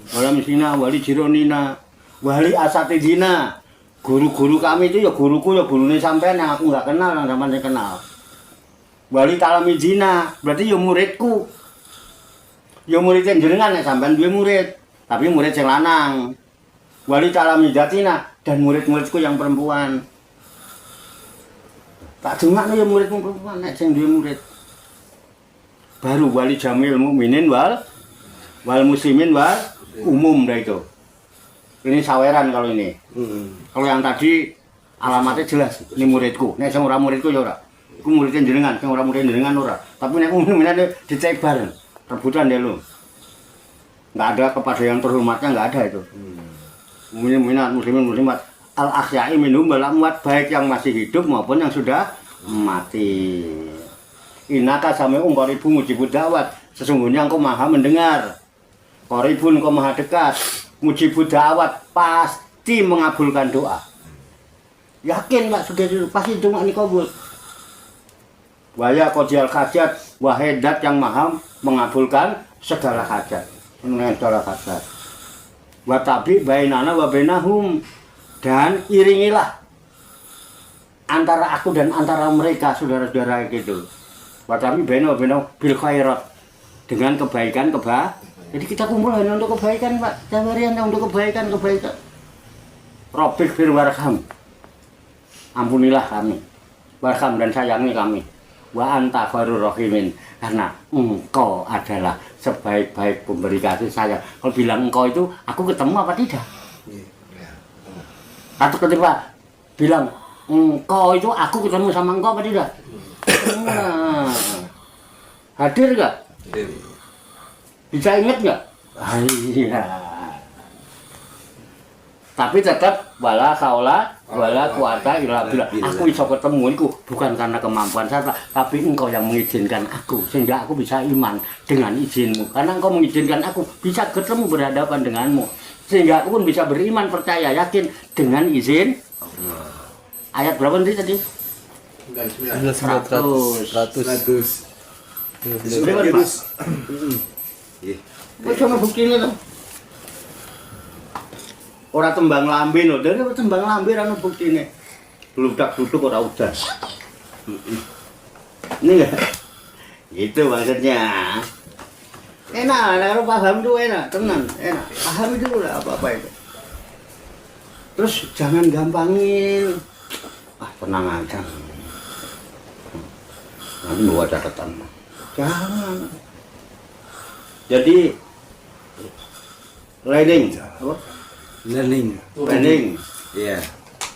Wala Misina, Wali Jironina, Wali Asatidina. Guru-guru kami itu ya guruku ya gurune sampean yang aku nggak kenal, yang sampean kenal. Wali Talamidina, berarti ya muridku. Ya muridnya jenengan ya sampean duwe murid, tapi murid yang lanang. Wali Talamidatina dan murid-muridku yang perempuan. Tak dungakno ya muridmu perempuan nek sing duwe murid. Baru wali jamil mukminin wal muslimin wal umum dah itu. Ini saweran kalau ini. Kalau yang tadi alamatnya jelas, ini muridku. Nek sing ora muridku ya ora. Iku muridnya jenengan, sing ora murid jenengan ora. Tapi nek umumnya dicebar, rebutan deh lu. Enggak ada kepada yang terhormatnya, enggak ada itu. Minat muslimin muslimat al ahyai minhum wal amwat, baik yang masih hidup maupun yang sudah mati. Inaka sami'un qaribun mujibud da'wat, sesungguhnya engkau maha mendengar. Qaribun engkau maha dekat, mujibud da'wat, pasti mengabulkan doa. Yakin Pak sudah pasti doa ini kabul. Waya qadiyal hajat, wahidat yang maha mengabulkan segala hajat. Mengenai segala hajat. Wa tabi bainana wa bainahum, dan iringilah antara aku dan antara mereka saudara-saudara gitu. Wa tabi bainana wa bainahum bil khairat, dengan kebaikan jadi kita kumpul hanya untuk kebaikan Pak, jawarian untuk kebaikan. Rabbik fir warham, ampunilah kami, warham dan sayangi kami. Wa anta khairur rahimin, karena engkau adalah sebaik-baik pemberi kasih sayang. Kalau bilang engkau itu, aku ketemu apa tidak? Atau ketika bilang engkau itu, aku ketemu sama engkau apa tidak? Nah, hadir gak? Bisa ingat gak? Iya. Tapi tetap wala haula wala quwata illa billah. Aku bisa ketemu itu bukan karena kemampuan saya, tapi engkau yang mengizinkan aku, sehingga aku bisa iman dengan izinmu. Karena engkau mengizinkan aku bisa ketemu berhadapan denganmu, sehingga aku pun bisa beriman, percaya, yakin dengan izin Allah. Ayat berapa nanti tadi? 100. Kok cuma bukti ini tuh? Orang tembang lambe no, dari tembang lambe anu bukti ini. Bludak duduk orang udah. Ini enggak? Itu maksudnya. Enak, kalau paham tuh enak, tenang, enak. Paham itu lah apa-apa itu. Terus jangan gampangin. Tenang aja. Nanti bawa catatan. Jangan. Jadi learning, apa? Learning. Iya.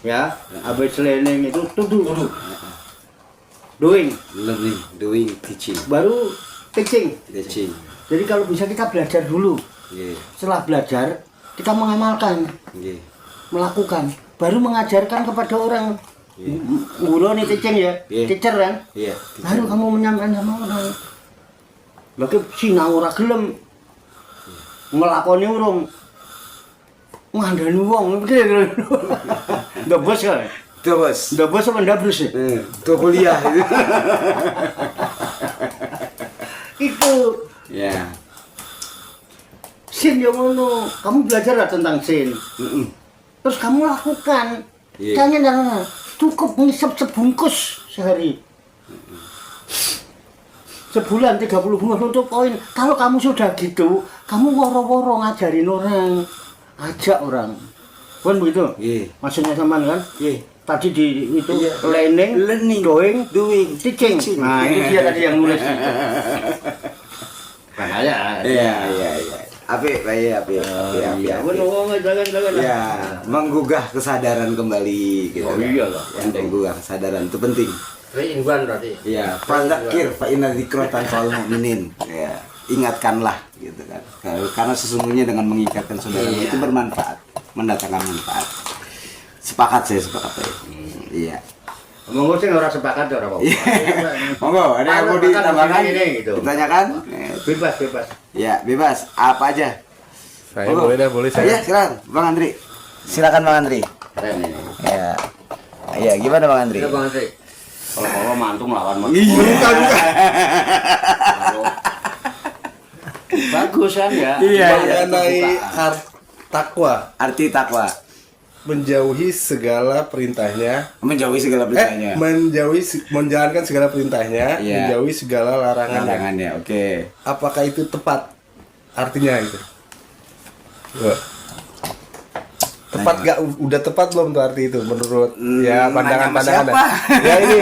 Ya, habis learning itu doing. Learning, doing, teaching. Baru teaching. Jadi kalau bisa kita belajar dulu. Setelah belajar, kita mengamalkan, melakukan, baru mengajarkan kepada orang. Guru nih teaching ya, teacher kan. Baru kamu menyampaikan sama orang. Lagi sinau ora gelem ngelakoni urung ngandani wong pikir ndak bos kan ndak bos apa ndak brus Tuh kuliah itu ya. Sin yang ngono, kamu belajar lah tentang sin. Terus kamu lakukan. Jangan cukup ngisep sebungkus sehari. Sebulan 30 bungkus untuk koin. Kalau kamu sudah gitu, kamu woro-woro ngajarin orang, ajak orang. Kan begitu? Maksudnya sama kan? Tadi di itu learning, doing, teaching. Nah, ini dia tadi yang nulis. Bahaya. Iya. Apik. Ya, menggugah kesadaran kembali gitu. Oh iya lah. Menggugah kesadaran itu penting. Reinwan berarti. Ya, fadzakir fa inna dzikra tanfa'ul mu'minin. Ya, ingatkanlah gitu kan. Karena sesungguhnya dengan mengingatkan saudara itu bermanfaat, mendatangkan manfaat. Sepakat. Iya. Monggo sing ora sepakat ora apa-apa. Monggo, ada yang mau ditambahkan? Gitu. Ditanyakan? Bebas. Ya, bebas. Apa aja? Boleh saya. Ya, silakan, Bang Andri. Silakan Bang Andri. Keren ini. Ya. Iya, gimana Bang Andri? Iya Bang Andri. Kalau mantu melawan mantu. Bukan. Bagus kan ya. Iya, Mengenai takwa, Arti takwa menjauhi segala perintahnya, menjauhi segala perintahnya. menjalankan segala perintahnya, Iya. menjauhi segala larangannya. Larangannya, oke. Apakah itu tepat artinya itu? Wah. Tepat gak? Udah tepat belum tuh arti itu menurut ya pandangan-pandangan? Siapa? Ya ini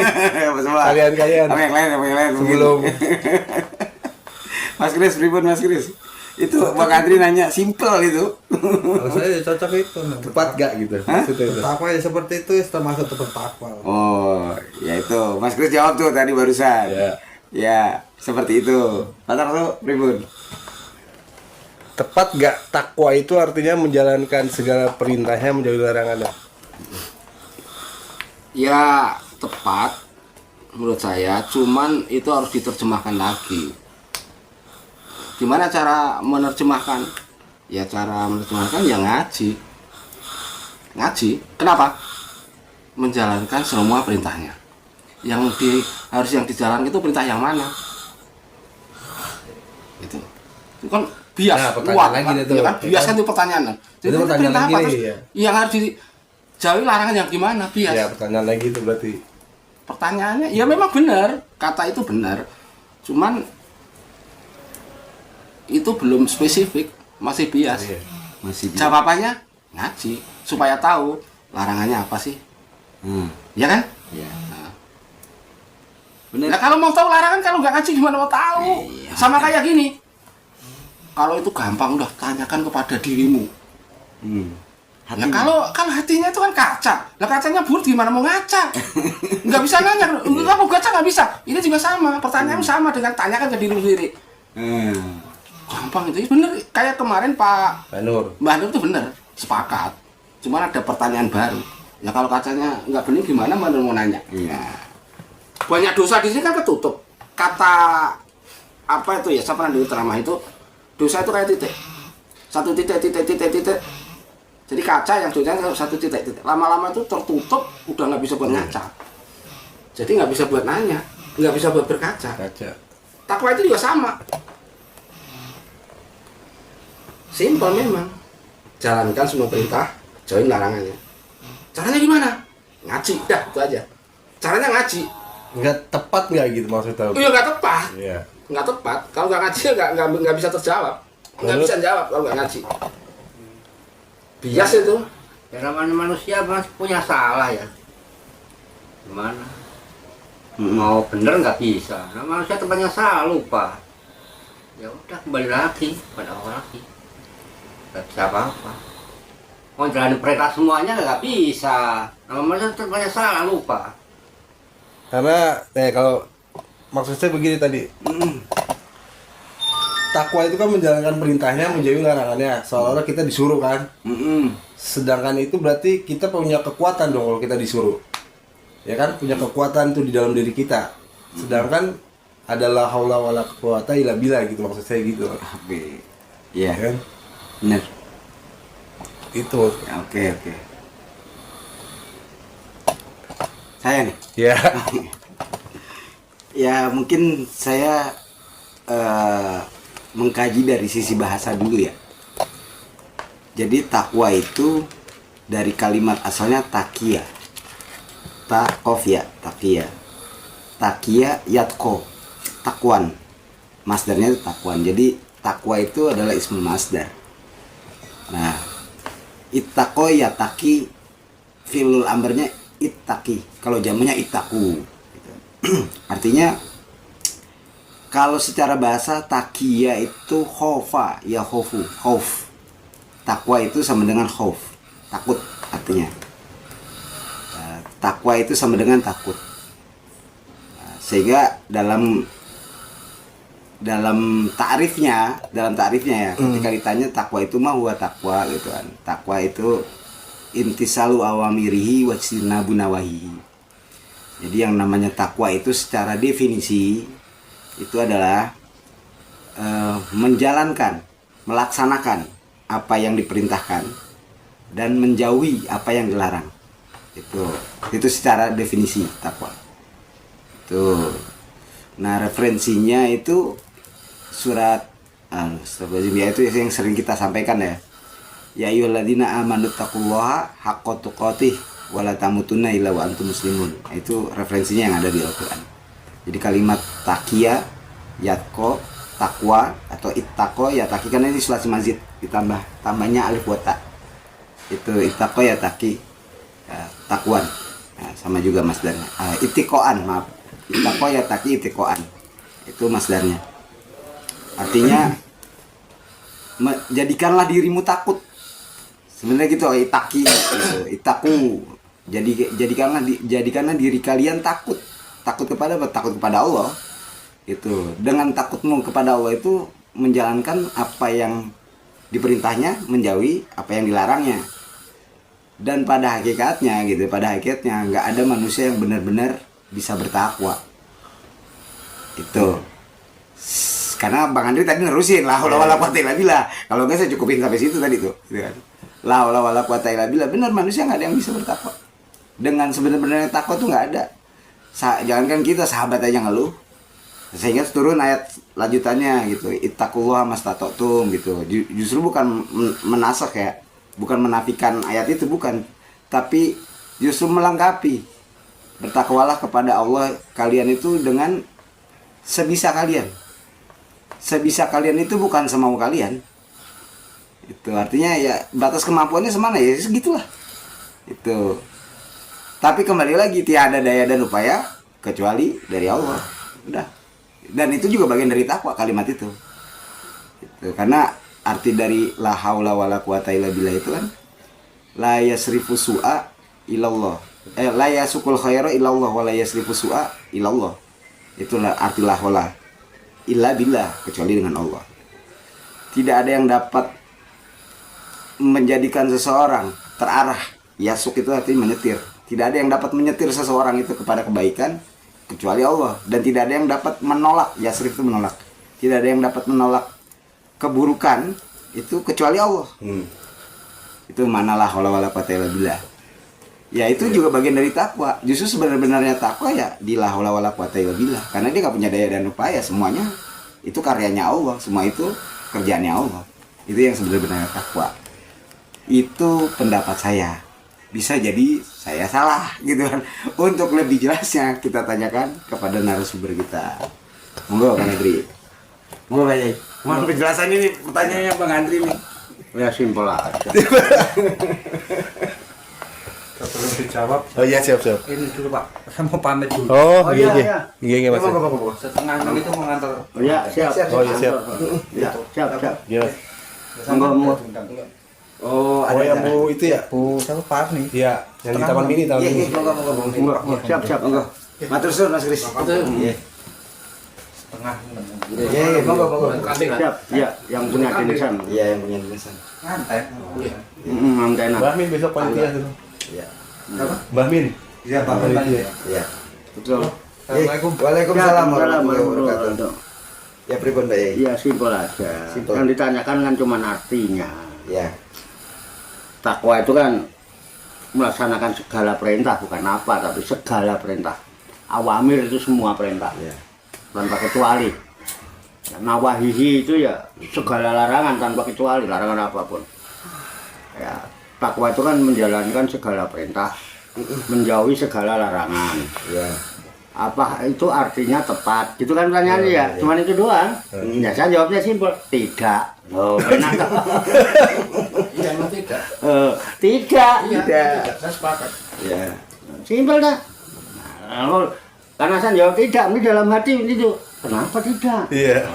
Semua. kalian Apa yang lain? sebelum Mas Kris, pribun Mas Kris. Itu Bang Andri nanya simple itu. Kalau saya cocok itu. tepat gak gitu maksudnya itu. Takwa ya seperti itu termasuk bertakwa. Oh, ya itu. Mas Kris jawab tuh tadi barusan. Ya. Ya, seperti itu. Patar tuh pribun. Tepat gak takwa itu artinya menjalankan segala perintahnya, menjauhi larangannya? Ya tepat menurut saya, cuman itu harus diterjemahkan lagi. Gimana cara menerjemahkan? Ya cara menerjemahkan ya ngaji. Ngaji. Kenapa? Menjalankan semua perintahnya. Harus yang dijalankan itu perintah yang mana? Itu kan bias. Nah, pertanyaan lagi kan? itu. Ya kan bias kan itu pertanyaan. Jadi Itu pertanyaan perintah lagi apa? nih, Terus ya. yang harus dijauhi larangan yang gimana? Bias. Ya pertanyaan lagi itu berarti. Pertanyaannya ya memang benar, kata itu benar, cuman itu belum spesifik, masih bias. Iya. Masih Jawabannya ngaji supaya tahu larangannya apa sih, ya kan? Ya. Nah kalau mau tahu larangan, kalau nggak ngaji gimana mau tahu? Sama kayak gini, kalau itu gampang udah tanyakan kepada dirimu. Ya kalau hatinya itu kan kaca, lah kacanya buruk gimana mau ngaca? Nggak bisa nanya, nggak mau ngaca nggak bisa. Ini juga sama, pertanyaan sama dengan tanyakan ke diri sendiri. Gampang itu, bener. Kayak kemarin Mbak Nur. Mbak Nur itu bener, sepakat. Cuman ada pertanyaan baru. Ya kalau kacanya nggak bening gimana Mbak Nur mau nanya? Nah, banyak dosa di sini kan ketutup. Kata apa itu ya? Saya pernah dengar ceramah itu, dosa itu kayak titik. Satu titik. Jadi kaca yang dosanya satu titik. Lama-lama itu tertutup, udah nggak bisa buat ngaca. Jadi nggak bisa buat nanya, nggak bisa buat berkaca. Kaca. Takwa itu juga sama. Simpel memang. Jalankan semua perintah, jauhin larangannya. Caranya gimana? Ngaji, dah itu aja. Caranya ngaji. Nggak tepat nggak gitu maksudnya? Iya nggak tepat, Iya. nggak tepat. Kalau nggak ngaji ya nggak bisa terjawab. Nggak bisa jawab kalau nggak ngaji. Bias itu. Ya namanya manusia mas punya salah ya. Gimana? Mau bener nggak bisa. Nah, manusia tempatnya salah lupa. Ya udah kembali lagi pada awal lagi. Nggak bisa apa-apa. Mau jalanin perintah semuanya nggak bisa. Nah, manusia tempatnya salah lupa. Karena kalau maksud saya begini tadi. Takwa itu kan menjalankan perintahnya, menjauhi larangannya. Seolah-olah kita disuruh kan. Sedangkan itu berarti kita punya kekuatan dong kalau kita disuruh. Ya kan, punya kekuatan tuh di dalam diri kita. Sedangkan adalah haula wala quwata illa billah gitu maksud saya gitu. Oke. Ya Iya. kan? Benar. Itu. Ya, oke. Saya nih. Ya. Ya mungkin saya mengkaji dari sisi bahasa dulu ya. Jadi takwa itu dari kalimat asalnya takia. Takof ya, takia. Takia yatko. Takwan. Masdarnya itu takwan. Jadi takwa itu adalah ismul masdar. Nah, ittaqo ya taki, fi'lul amrnya ittaqi. Kalau jamunya ittaqu. Gitu. Artinya kalau secara bahasa takia itu khofa, ya khofu, khauf. Takwa itu sama dengan khauf, takut artinya. Takwa itu sama dengan takut. Sehingga dalam ta'rifnya ya, ketika ditanya takwa itu mah huwa takwa gitu kan. Takwa itu intisalu awamirihi wa ijtinabu nawahihi. Jadi yang namanya takwa itu secara definisi itu adalah menjalankan, melaksanakan apa yang diperintahkan dan menjauhi apa yang dilarang. Itu secara definisi takwa. Tuh. Nah, referensinya itu surat Astagfirullahaladzim, ya itu yang sering kita sampaikan ya. Ya ayyuhalladzina amanu taqullaha haqqa tuqatih wa la tamutunna illa wa antum muslimun. Itu referensinya yang ada di Al-Qur'an. Jadi kalimat takia, yatko, takwa atau ittaqo, ya taki kan ini sulasi mazid tambahnya alif wa ta. Itu ittaqo ya taki, takwan. Nah, sama juga masdarnya. Itiqoan, maaf. Ittaqo ya taki itiqoan. Itu masdarnya. Artinya jadikanlah dirimu takut. Sebenarnya gitu, itaki, gitu. Itaku. Jadikanlah diri kalian takut. Takut kepada apa? Takut kepada Allah. Itu. Dengan takutmu kepada Allah itu menjalankan apa yang diperintahnya, menjauhi apa yang dilarangnya. Dan pada hakikatnya gitu, nggak ada manusia yang benar-benar bisa bertakwa. Itu. Karena Bang Andri tadi nerusin la haula wala quwata illa billah. Kalau enggak saya cukupin sampai situ tadi tuh, gitu kan. La haula wala quwata illa billah. Benar, manusia enggak ada yang bisa bertakwa. Dengan sebenarnya takwa tuh enggak ada. Jangankan kita, sahabat aja ngeluh. Sehingga turun ayat lanjutannya gitu. Ittaqullaha mastata'tum gitu. Justru bukan menasak ya. Bukan menafikan ayat itu, bukan. Tapi justru melengkapi. Bertakwalah kepada Allah kalian itu dengan sebisa kalian. Sebisa kalian itu bukan semau kalian. Itu artinya ya batas kemampuannya semana ya segitulah. Itu. Tapi kembali lagi tiada daya dan upaya kecuali dari Allah. Udah. Dan itu juga bagian dari takwa kalimat itu. Itu karena arti dari la haula wala quwata illa billah itu kan la yasrifu su'a ilallah. La yasukul khaira ilallah wa la yasrifu su'a ilallah. Itulah arti la haula illa billah, kecuali dengan Allah. Tidak ada yang dapat menjadikan seseorang terarah. Yasuk itu artinya menyetir. Tidak ada yang dapat menyetir seseorang itu kepada kebaikan kecuali Allah. Dan tidak ada yang dapat menolak. Yasrif itu menolak. Tidak ada yang dapat menolak keburukan itu kecuali Allah. Itu manalah haula wala quwata illa billah. Ya itu juga bagian dari takwa. Justru sebenarnya takwa ya di la haula wala quwata illa billah. Karena dia gak punya daya dan upaya, semuanya itu karyanya Allah, semua itu kerjaannya Allah. Itu yang sebenarnya takwa. Itu pendapat saya. Bisa jadi saya salah gitu kan. Untuk lebih jelasnya kita tanyakan kepada narasumber kita. Monggo Bang Andri. Monggo Pak Yai. Mohon penjelasan ini pertanyaannya Bang Andri nih. Ya simpel aja. Sebelum dijawab, Oh iya, siap. ini dulu Pak, saya mau pamit dulu. Oh, iya, iya. Iya, Mas. Setengah 6 itu mau ngantar. Oh ya, siap. Oh iya, siap. Ya, siap. Iya. Monggo. Oh, Oh, yang Bu itu ya? Bu, siapa Pak nih? Iya, yang di Taman Mini, Taman Iya, Mini. monggo. Siap. Monggo. Matur suwun Mas Kris. Iya. Setengah. Iya, monggo. Siap. Ya, yang punya dinisan. Iya, yang punya tulisan. Ngantai. Mantena. Mbah Min besok panitia dulu. Iya. Apa? Mbah Min. Iya, Pak. Iya. Betul. Assalamualaikum. Waalaikumsalam Waalaikumsalam warahmatullahi wabarakatuh. warahmatullahi. Ya pripun Pak Yai? Iya, simpel aja. Simpel. Yang ditanyakan kan cuma artinya. Ya. Takwa itu kan melaksanakan segala perintah, bukan apa, tapi segala perintah. Awamir itu semua perintah, Ya. tanpa kecuali. Nawahihi itu ya segala larangan tanpa kecuali, larangan apapun. Ya, takwa itu kan menjalankan segala perintah, menjauhi segala larangan. Ya. Apa itu artinya tepat? Gitu kan pertanyaannya ya, cuman itu doang. Ya, saya jawabnya simpel, tidak. Oh, enak. Iya, emang tidak. Tidak. Saya sepakat. Ya. Simpel dah. Nah, karena saya jawab tidak, ini dalam hati itu. Kenapa tidak? Iya.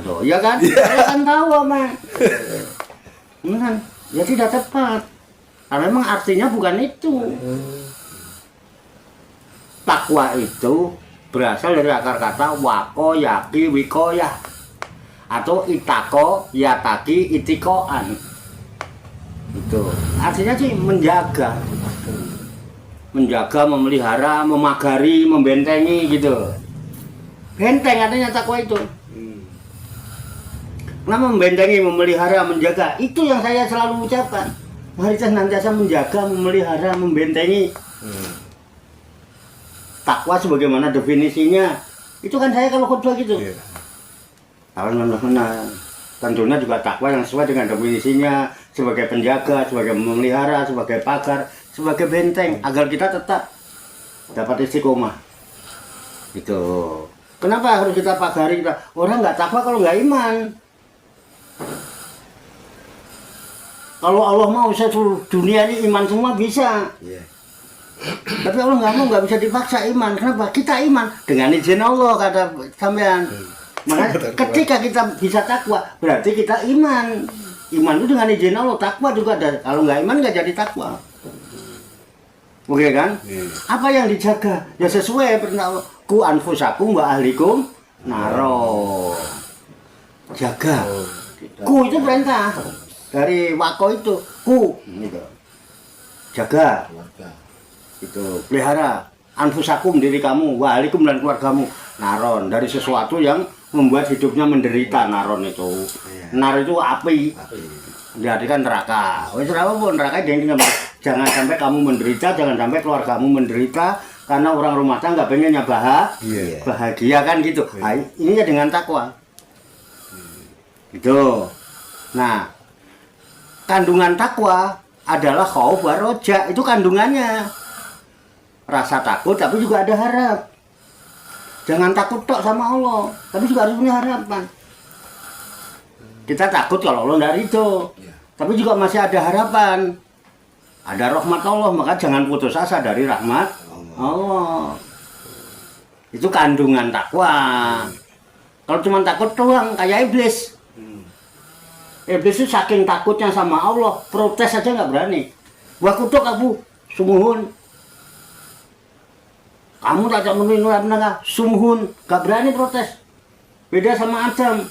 Oh, iya kan? Saya kan tahu, Mas. Ini kan, ya tidak tepat. Karena memang artinya bukan itu. Takwa itu berasal dari akar kata wako, yaki, wikoyah. Atau itako, yataki, itikoan. Itu artinya sih menjaga. Menjaga, memelihara, memagari, membentengi gitu. Benteng artinya takwa itu. Nah, membentengi, memelihara, menjaga, itu yang saya selalu ucapkan. Mari senantiasa menjaga, memelihara, membentengi Takwa sebagaimana definisinya. Itu kan saya kalau khutbah gitu. Iya. Benar. Tentunya juga takwa yang sesuai dengan definisinya, sebagai penjaga, sebagai memelihara, sebagai pagar, sebagai benteng agar kita tetap dapat istiqomah. Gitu. Kenapa harus kita pagari kita? Orang nggak takwa kalau nggak iman. Kalau Allah mau seluruh dunia ini iman semua bisa. Iya. Tapi Allah nggak mau, nggak bisa dipaksa iman. Kenapa? Kita iman dengan izin Allah kata sampean. Makanya ketika kita bisa takwa berarti kita iman. Iman itu dengan izin Allah. Takwa juga ada. Kalau nggak iman nggak jadi takwa. Oke kan? Apa yang dijaga? Ya sesuai perintah Allah. Ku anfusakum wa ahlikum naro. Jaga. Ku itu perintah dari wako itu. Ku gitu. Jaga. Itu pelihara anfusakum diri kamu, wa ahlikum dan keluargamu. Naron dari sesuatu yang membuat hidupnya menderita. Naron itu. Nar itu api. Diartikan neraka. Wis ora apa neraka jangan sampai kamu menderita, jangan sampai keluargamu menderita karena orang rumah tangga pengennya bahagia kan gitu. Nah, ininya dengan takwa. Gitu. Nah, kandungan takwa adalah khauf wa roja, itu kandungannya. Rasa takut tapi juga ada harap. Jangan takut tok sama Allah, tapi juga harus punya harapan. Kita takut kalau Allah tidak ridho, tapi juga masih ada harapan. Ada rahmat Allah, maka jangan putus asa dari rahmat Allah. Itu kandungan takwa. Kalau cuma takut doang, kayak iblis. Iblis itu saking takutnya sama Allah, protes aja nggak berani. Wah kutuk aku, sumuhun. Kamu tak memenuhi nurab sumuhun, nggak berani protes. Beda sama Adam.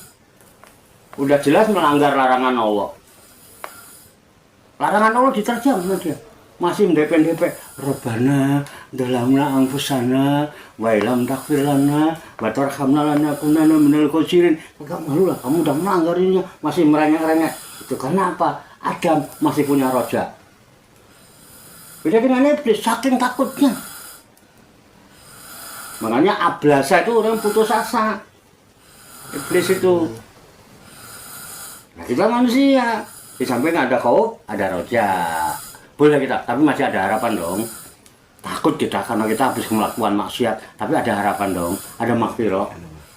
Udah jelas melanggar larangan Allah. Larangan Allah diterjang sama dia. Masih mendep-dep. Rabbana dalamna anfusana wa ilam taghfir lana wa tarhamna lanakunanna minal khosirin. Enggak malu lah, kamu udah melanggar ini, masih merengek-rengek. Itu karena apa? Adam masih punya roja. Beda dengan iblis, saking takutnya. Makanya ablasa itu orang putus asa. Iblis itu. Nah, kita manusia. Di samping ada khauf, ada roja. Boleh kita, tapi masih ada harapan dong. Takut kita karena kita habis melakukan maksiat, tapi ada harapan dong. Ada maghfirah,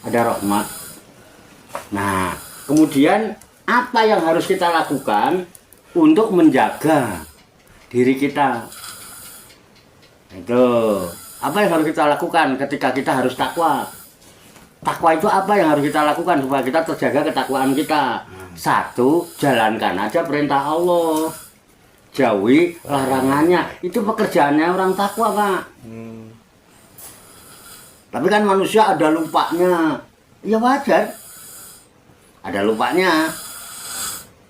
ada rahmat. Nah, kemudian apa yang harus kita lakukan untuk menjaga diri kita? Itu apa yang harus kita lakukan ketika kita harus takwa? Takwa itu apa yang harus kita lakukan supaya kita terjaga ketakwaan kita? Satu, jalankan aja perintah Allah, jauhi larangannya. Itu pekerjaannya orang takwa, Pak. Tapi kan manusia ada lupanya. Ya wajar, ada lupanya.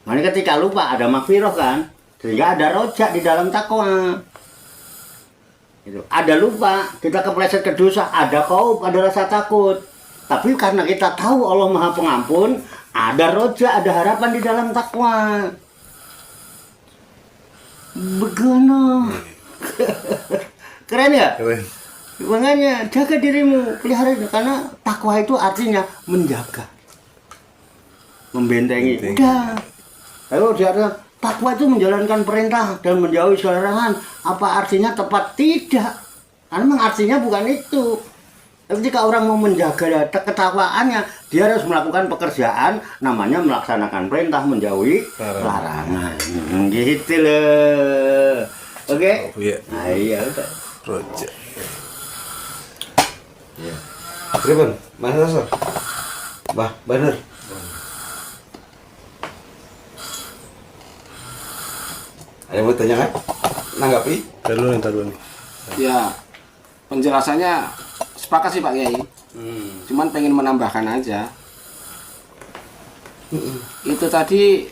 Makanya ketika lupa ada maghfirah kan, sehingga ada rojak di dalam takwa. Itu. Ada lupa, kita kepleset ke dosa, ada khauf, ada rasa takut. Tapi karena kita tahu Allah Maha Pengampun, ada roja, ada harapan di dalam takwa. Begono. Keren ya? Keren. Makanya jaga dirimu, pelihara itu. Karena takwa itu artinya menjaga, membentengi. Udah. Ayo dia takwa itu menjalankan perintah dan menjauhi larangan. Apa artinya tepat? Tidak. Karena memang artinya bukan itu. Ketika orang mau menjaga ketakwaannya, dia harus melakukan pekerjaan namanya melaksanakan perintah, menjauhi larangan. Gitu loh. Oke? Oh, iya. Nah, iya udah. Roja. Iya. Pripun? Mas Rasul? Bah, bener. Ada yang mau tanya kan? Nanggapi? Ntar dulu nih. Ya, penjelasannya sepakat sih Pak Kiai. Cuman pengen menambahkan aja. Itu tadi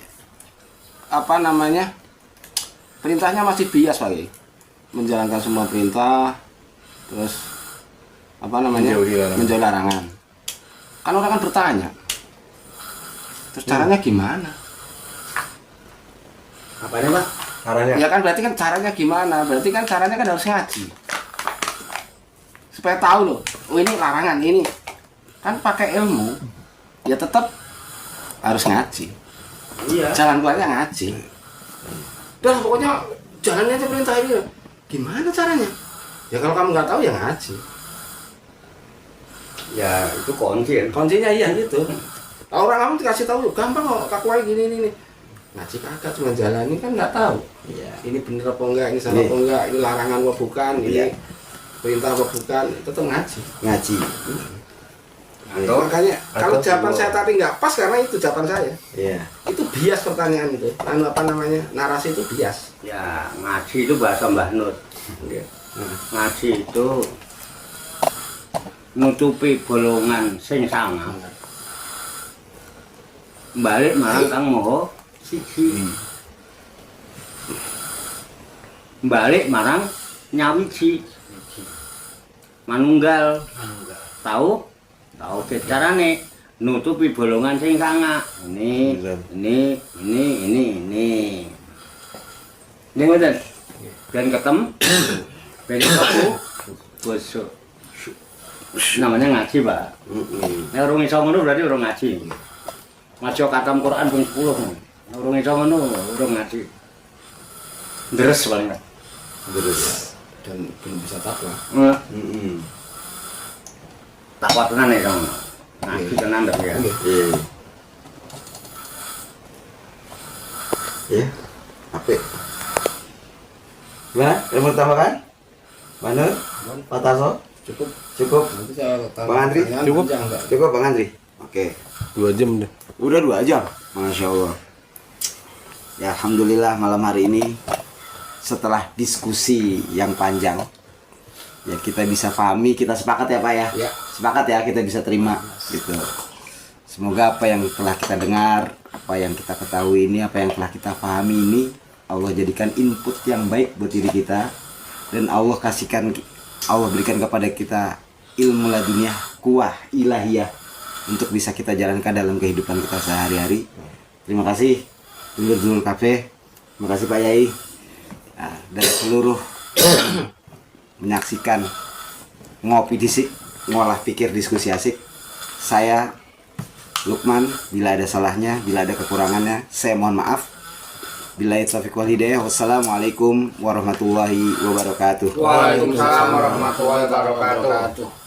apa namanya? Perintahnya masih bias Pak Kiai. Menjalankan semua perintah, terus apa namanya? Menjauhi larangan. Kan orang kan bertanya. Terus caranya gimana? Apanya, Pak? Caranya. Ya kan berarti kan caranya gimana? Berarti kan caranya kan harus ngaji. Supaya tahu loh, oh ini larangan ini. Kan pakai ilmu. Ya tetap harus ngaji. Iya. Jalan keluarnya ngaji. Udah pokoknya jalannya aja perintah ini. Gimana caranya? Ya kalau kamu nggak tahu ya ngaji. Ya itu kunci. Kuncinya iya gitu. Orang kamu dikasih tahu gampang kok kakuai gini ini. Ngaji kagak cuma jalani kan nggak tahu. Iya. Ini bener apa enggak, ini salah apa enggak, ini larangan apa bukan, ini Iya. perintah apa bukan, tetap ngaji. Ngaji. Atau makanya kalau atau jawaban kedua. saya tadi nggak pas karena itu jawaban saya. Iya. Itu bias pertanyaan itu. Anu apa namanya? Narasi itu bias. Ya ngaji itu bahasa Mbah Nur. Iya. Ngaji itu nutupi bolongan sing sanga. Balik marang Kang Moho siji. Balik marang nyawiji. Manunggal. Tahu? Tahu carane nutupi bolongan sing sanga. Ini. Ini ngoten. Ben ketemu. Ben ketemu. Bosok. Namanya ngaji, Pak. Nek urung iso ngono berarti urung ngaji. Ngaji khatam Quran ping 10. Nek urung iso ngono urung ngaji. Deres paling. Terus. Dan belum bisa takwa. Takwa tenan ya kamu. Ngaji tenan dah ya. Iya. Ya. Apik. Gimana? Ilmu tambahkan? Manur? Pak Tarso? Cukup. Cukup? Nanti saya tanya Bang Andri? pertanyaan Cukup? panjang, enggak? Cukup Bang Andri? Oke. 2 jam deh. Udah 2 jam. Masya Allah. Ya Alhamdulillah malam hari ini setelah diskusi yang panjang ya kita bisa pahami, kita sepakat ya Pak ya. Ya. Sepakat ya, kita bisa terima gitu. Semoga apa yang telah kita dengar, apa yang kita ketahui ini, apa yang telah kita pahami ini Allah jadikan input yang baik buat diri kita, dan Allah berikan kepada kita ilmu laduniah, kuah ilahiyah untuk bisa kita jalankan dalam kehidupan kita sehari-hari. Terima kasih dulur-dulur kafe, terima kasih Pak Yai, dan seluruh menyaksikan ngopi disik, ngolah pikir diskusi asik. Saya Lukman, bila ada salahnya, bila ada kekurangannya, saya mohon maaf. Billahi taufiq wal hidayah. Wassalamualaikum warahmatullahi wabarakatuh. Waalaikumsalam warahmatullahi wabarakatuh.